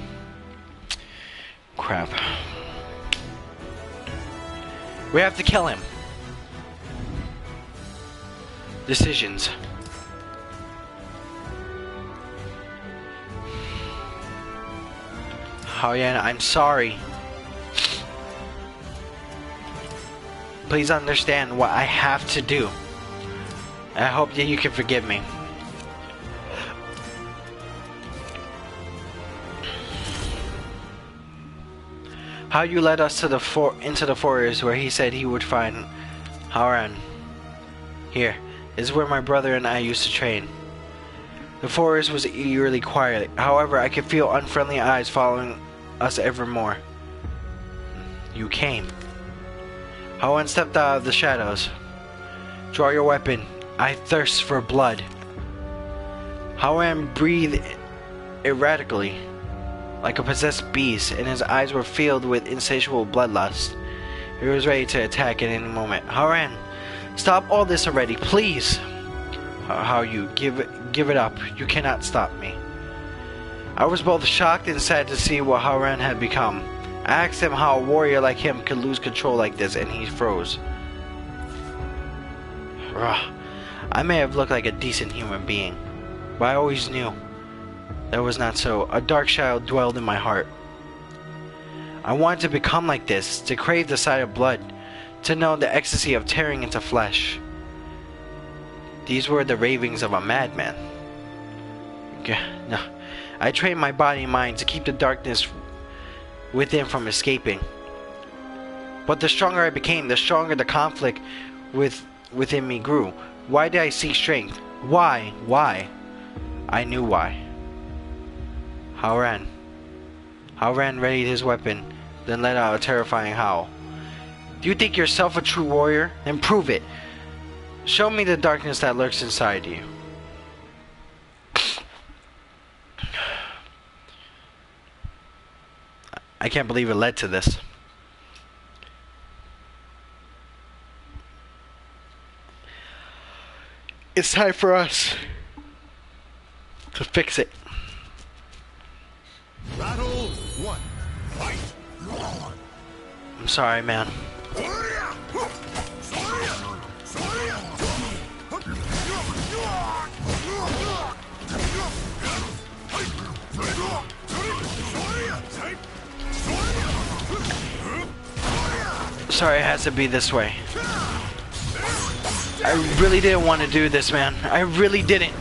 Crap. We have to kill him. Decisions. Haoyan, I'm sorry. Please understand what I have to do. I hope that you can forgive me. Haoyu led us to into the forest where he said he would find Haoran. Here is where my brother and I used to train. The forest was eerily quiet. However, I could feel unfriendly eyes following us evermore. You came. Haoran stepped out of the shadows. Draw your weapon. I thirst for blood. Haoran breathed erratically, like a possessed beast, and his eyes were filled with insatiable bloodlust. He was ready to attack at any moment. Haoran, stop all this already, please. Haoyu, give it up. You cannot stop me. I was both shocked and sad to see what Haoran had become. I asked him how a warrior like him could lose control like this, and he froze. I may have looked like a decent human being, but I always knew that was not so. A dark shadow dwelled in my heart. I wanted to become like this, to crave the sight of blood, to know the ecstasy of tearing into flesh. These were the ravings of a madman. No, I trained my body and mind to keep the darkness within from escaping. But the stronger I became, the stronger the conflict within me grew. Why did I seek strength? Why? Why? I knew why. Haoran readied his weapon, then let out a terrifying howl. Do you think yourself a true warrior? Then prove it. Show me the darkness that lurks inside you. I can't believe it led to this. It's time for us to fix it. Battle 1. Fight. I'm sorry, man. Sorry, it has to be this way. I really didn't want to do this, man. I really didn't.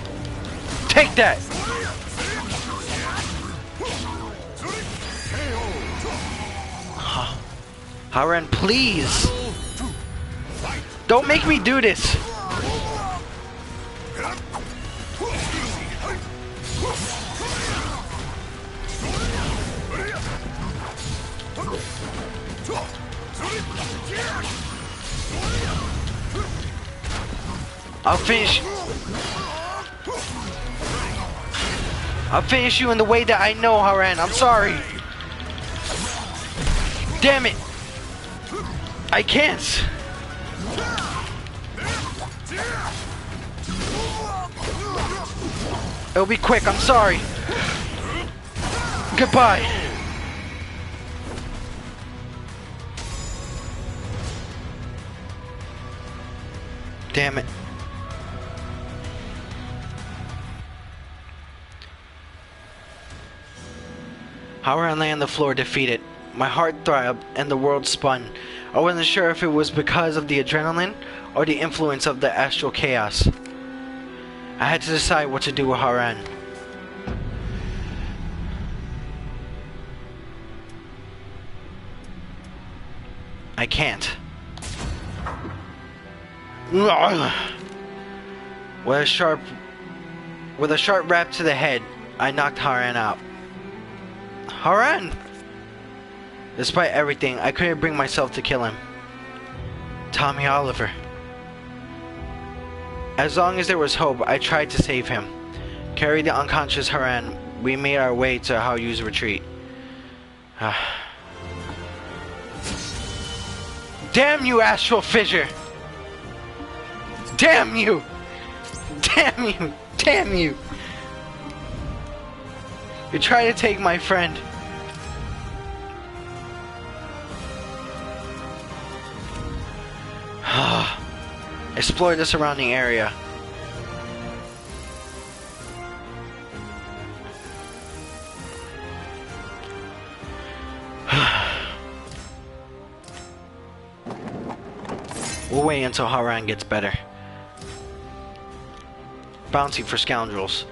Take that! Haran, please! Don't make me do this! I'll finish you in the way that I know, Haran. I'm sorry. Damn it! I can't! It'll be quick, I'm sorry. Goodbye. Damn it. Haran lay on the floor defeated. My heart throbbed and the world spun. I wasn't sure if it was because of the adrenaline or the influence of the astral chaos. I had to decide what to do with Haran. I can't. With a sharp rap to the head, I knocked Haran out. Haran! Despite everything, I couldn't bring myself to kill him. Tommy Oliver. As long as there was hope, I tried to save him. Carried the unconscious Haran, we made our way to Haoyu's retreat. Damn you, Astral Fissure! Damn you! Damn you! Damn you! You try to take my friend. Explore the surrounding area. We'll wait until Haran gets better. Bounty for scoundrels.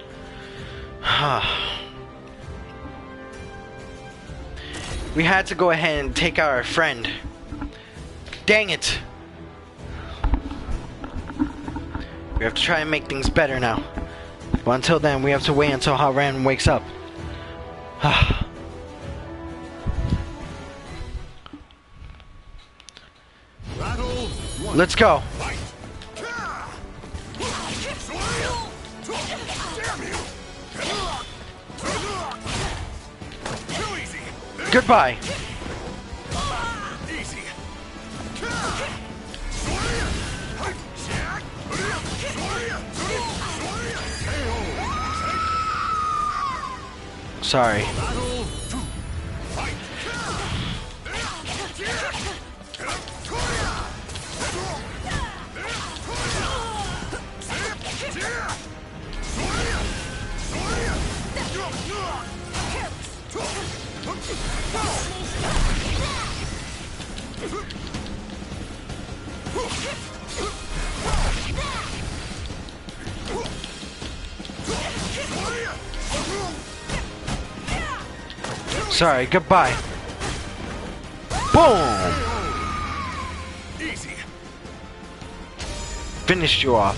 We had to go ahead and take out our friend. Dang it! We have to try and make things better now. But until then, we have to wait until Haran wakes up. Let's go. Goodbye. Sorry. Sorry, goodbye. Boom! Easy. Finished you off.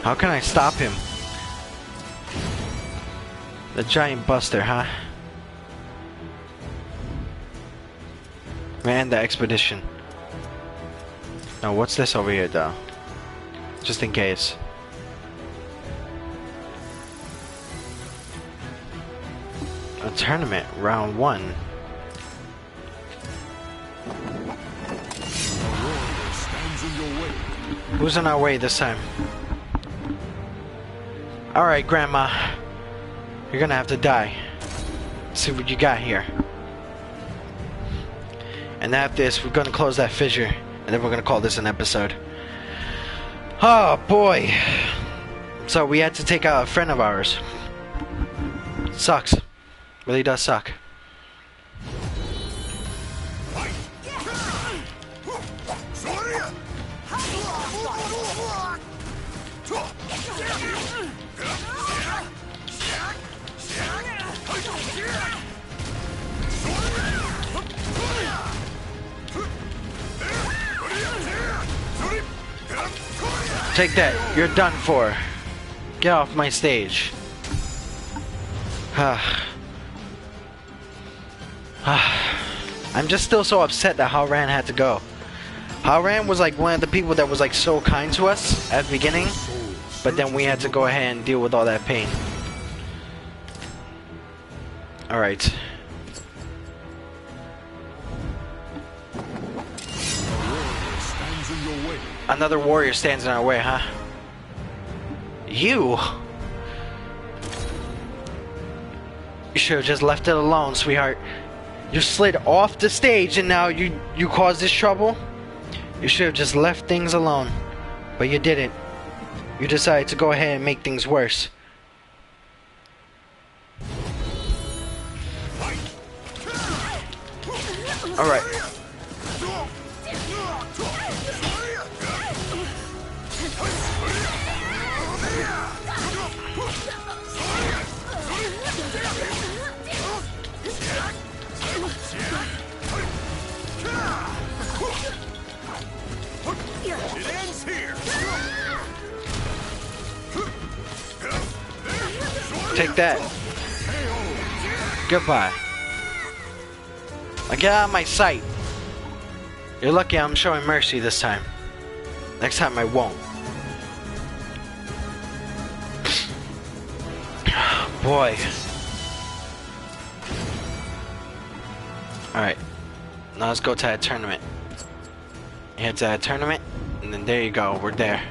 How can I stop him? The giant buster, huh? Man, the expedition. Now, what's this over here, though? Just in case. A tournament, round 1. Who's on our way this time? Alright, Grandma. You're gonna have to die. Let's see what you got here. And after this, we're gonna close that fissure. And then we're gonna call this an episode. Oh, boy. So we had to take out a friend of ours. Sucks. Really does suck. Take that. You're done for. Get off my stage. I'm just still so upset that Halran had to go. Halran was like one of the people that was like so kind to us at the beginning, but then we had to go ahead and deal with all that pain. Alright. Another warrior stands in our way, huh? You? You should have just left it alone, sweetheart. You slid off the stage and now you caused this trouble? You should have just left things alone. But you didn't. You decided to go ahead and make things worse. Alright. It ends here. Take that. Goodbye. Now get out of my sight. You're lucky I'm showing mercy this time. Next time I won't. Boy. Alright. Now let's go to that tournament. Head to that tournament, and then there you go, we're there.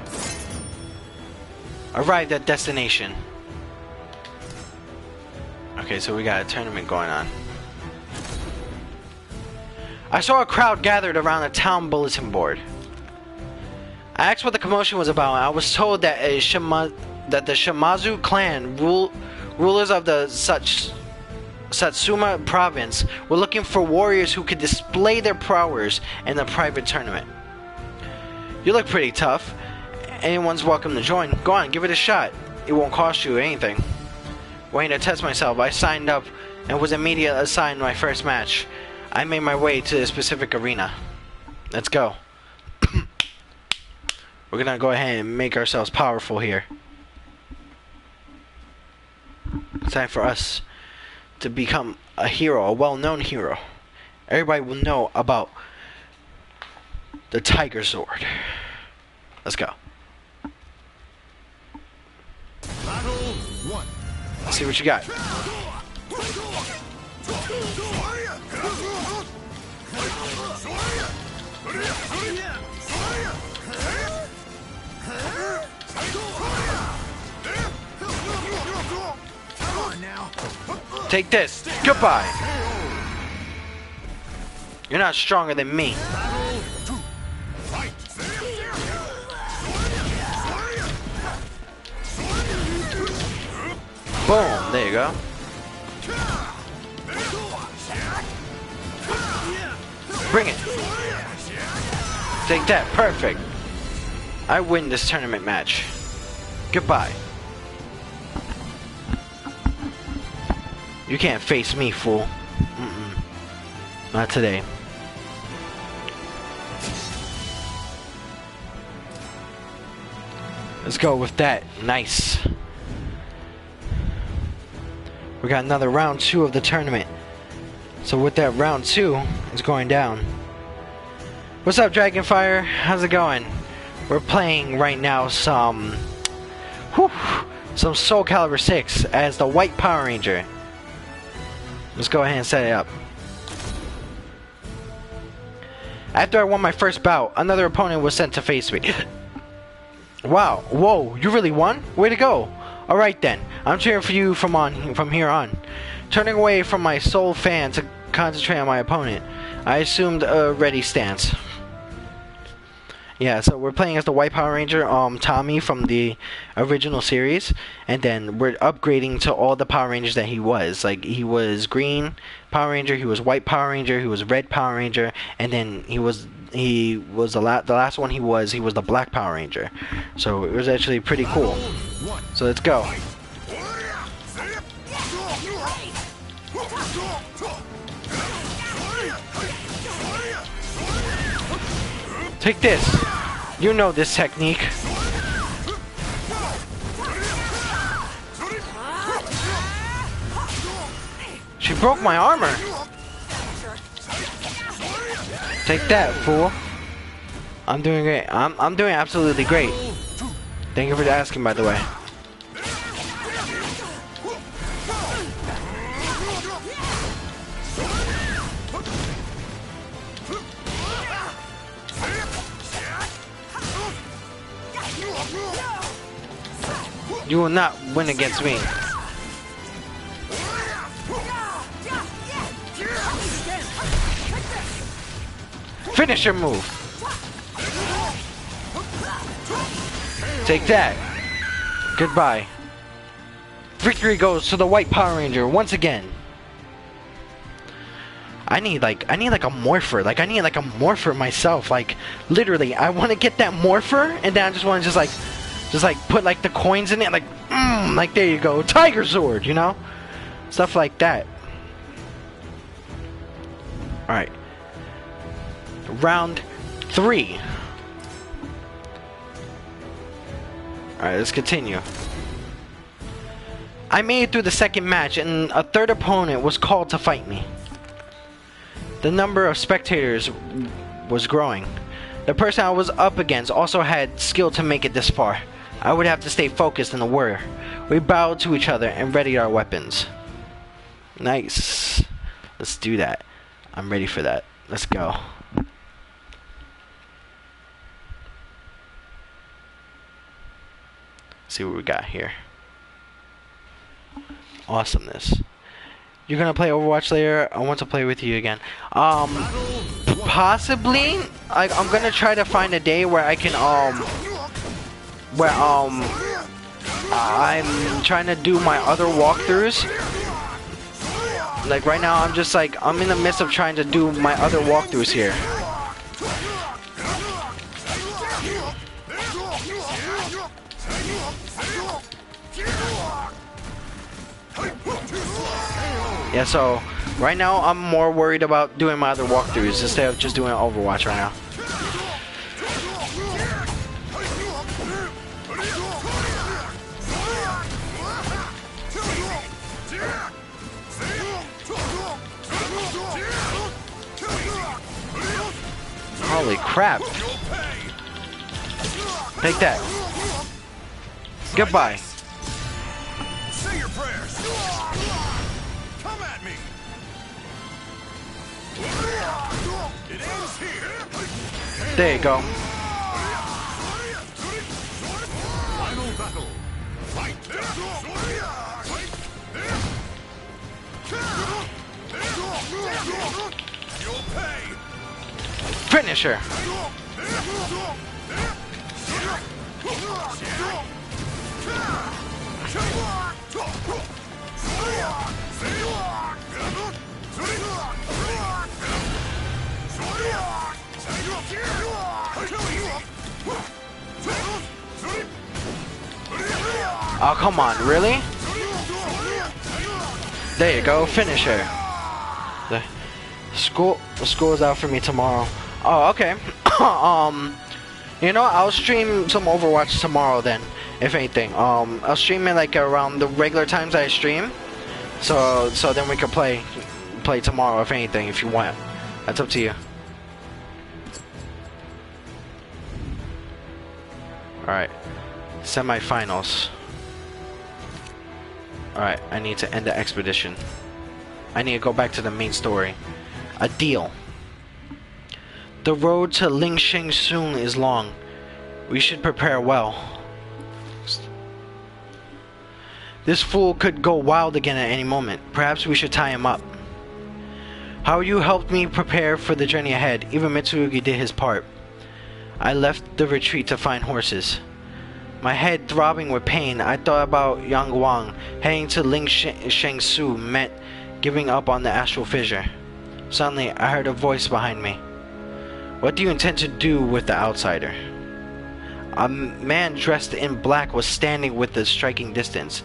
Arrived at destination. Okay, so we got a tournament going on. I saw a crowd gathered around a town bulletin board. I asked what the commotion was about, and I was told that the Shimazu clan rulers of the Satsuma province were looking for warriors who could display their prowess in a private tournament. You look pretty tough. Anyone's welcome to join. Go on, give it a shot. It won't cost you anything. Waiting to test myself, I signed up and was immediately assigned my first match. I made my way to a specific arena. Let's go. We're gonna go ahead and make ourselves powerful here. It's time for us to become a hero, a well-known hero. Everybody will know about the Tiger Sword. Let's go. Battle 1. Let's see what you got. Take this. Goodbye. You're not stronger than me. Boom. There you go. Bring it. Take that. Perfect. I win this tournament match. Goodbye. You can't face me, fool. Not today. Let's go with that. Nice. We got another round 2 of the tournament. So with that round 2, it's going down. What's up, Dragonfire? How's it going? We're playing right now some Soul Calibur 6 as the White Power Ranger. Let's go ahead and set it up. After I won my first bout, another opponent was sent to face me. Wow, whoa, you really won? Way to go. Alright then, I'm cheering for you from here on. Turning away from my sole fan to concentrate on my opponent, I assumed a ready stance. Yeah, so we're playing as the White Power Ranger, Tommy from the original series, and then we're upgrading to all the Power Rangers that he was. Like, he was Green Power Ranger, he was White Power Ranger, he was Red Power Ranger, and then he was the last one he was the Black Power Ranger. So it was actually pretty cool. So let's go. Take this. You know this technique. She broke my armor. Take that, fool. I'm doing great. I'm doing absolutely great. Thank you for asking, by the way. You will not win against me. Finish your move. Take that. Goodbye. Victory goes to the White Power Ranger once again. I need like a morpher. Like, I need like a morpher myself. Like, literally, I want to get that morpher, and then I just want to just like put like the coins in it, like there you go, Tiger Sword, you know, stuff like that. All right, round 3. All right, let's continue. I made it through the second match, and a third opponent was called to fight me. The number of spectators was growing. The person I was up against also had skill to make it this far. I would have to stay focused in the warrior. We bowed to each other and readied our weapons. Nice. Let's do that. I'm ready for that. Let's go. See what we got here. Awesomeness. You're gonna play Overwatch later? I want to play with you again. Possibly. I'm gonna try to find a day where I can I'm trying to do my other walkthroughs. Like right now, I'm in the midst of trying to do my other walkthroughs here. Yeah, so right now I'm more worried about doing my other walkthroughs instead of just doing Overwatch right now. Holy crap. Take that. Goodbye. Say your prayers. Come at me. It ends here. There you go. Final battle. Fight. You'll pay. Finish her. Oh, come on, really? There you go, finish her. The school is out for me tomorrow. Oh, okay. You know, I'll stream some Overwatch tomorrow then, if anything. I'll stream it like around the regular times I stream. So then we can play tomorrow, if anything, if you want. That's up to you. Alright. Semi-finals. Alright, I need to end the expedition. I need to go back to the main story. A deal. The road to Lingxing soon is long. We should prepare well. This fool could go wild again at any moment. Perhaps we should tie him up. How you helped me prepare for the journey ahead. Even Mitsurugi did his part. I left the retreat to find horses. My head throbbing with pain, I thought about Yang Wang. Heading to Ling Shengsu meant giving up on the astral fissure. Suddenly, I heard a voice behind me. What do you intend to do with the outsider? A man dressed in black was standing with a striking distance.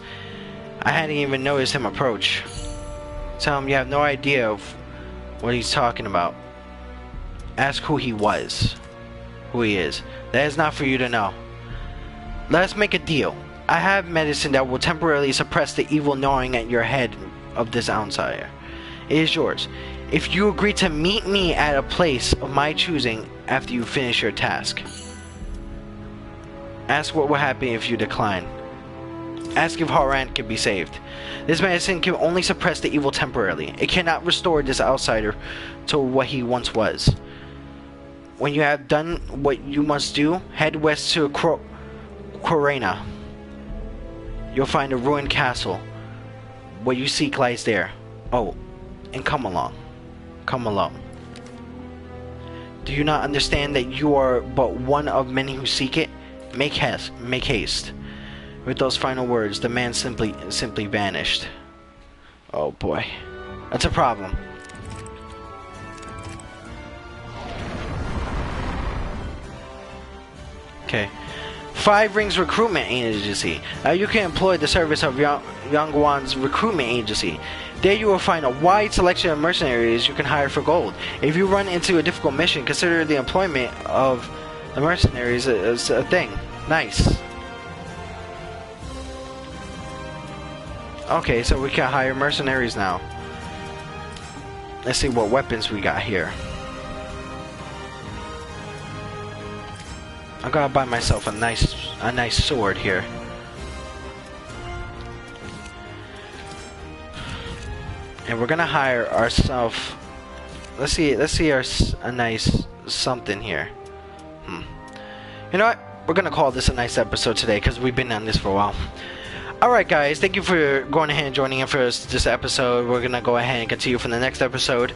I hadn't even noticed him approach. Tell him you have no idea of what he's talking about. Ask who he was. Who he is. That is not for you to know. Let us make a deal. I have medicine that will temporarily suppress the evil gnawing at your head of this outsider. It is yours. If you agree to meet me at a place of my choosing after you finish your task. Ask what will happen if you decline. Ask if Haran can be saved. This medicine can only suppress the evil temporarily. It cannot restore this outsider to what he once was. When you have done what you must do, head west to Corena. You'll find a ruined castle. What you seek lies there. Oh, and come along. Come along. Do you not understand that you are but one of many who seek it? Make haste. Make haste. With those final words, the man simply vanished. Oh boy. That's a problem. Okay. 5 Rings Recruitment Agency. Now you can employ the service of Yangwan's recruitment agency. There you will find a wide selection of mercenaries you can hire for gold. If you run into a difficult mission, consider the employment of the mercenaries as a thing. Nice. Okay, so we can hire mercenaries now. Let's see what weapons we got here. I gotta buy myself a nice sword here. And we're gonna hire ourselves. Let's see a nice something here. You know what? We're gonna call this a nice episode today because we've been on this for a while. Alright guys, thank you for going ahead and joining in for this episode. We're gonna go ahead and continue for the next episode.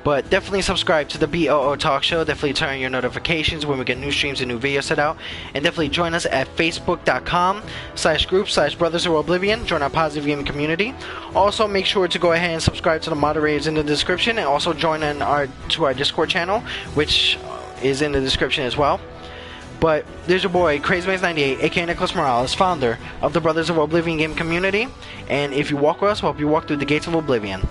But definitely subscribe to the B.o.O Talk Show. Definitely turn on your notifications when we get new streams and new videos set out. And definitely join us at facebook.com/group/Brothers of Oblivion. Join our positive gaming community. Also make sure to go ahead and subscribe to the moderators in the description. And also join in our Discord channel, which is in the description as well. But there's your boy, CrazyMax98, aka Nicholas Morales, founder of the Brothers of Oblivion game community. And if you walk with us, we'll help you walk through the gates of Oblivion.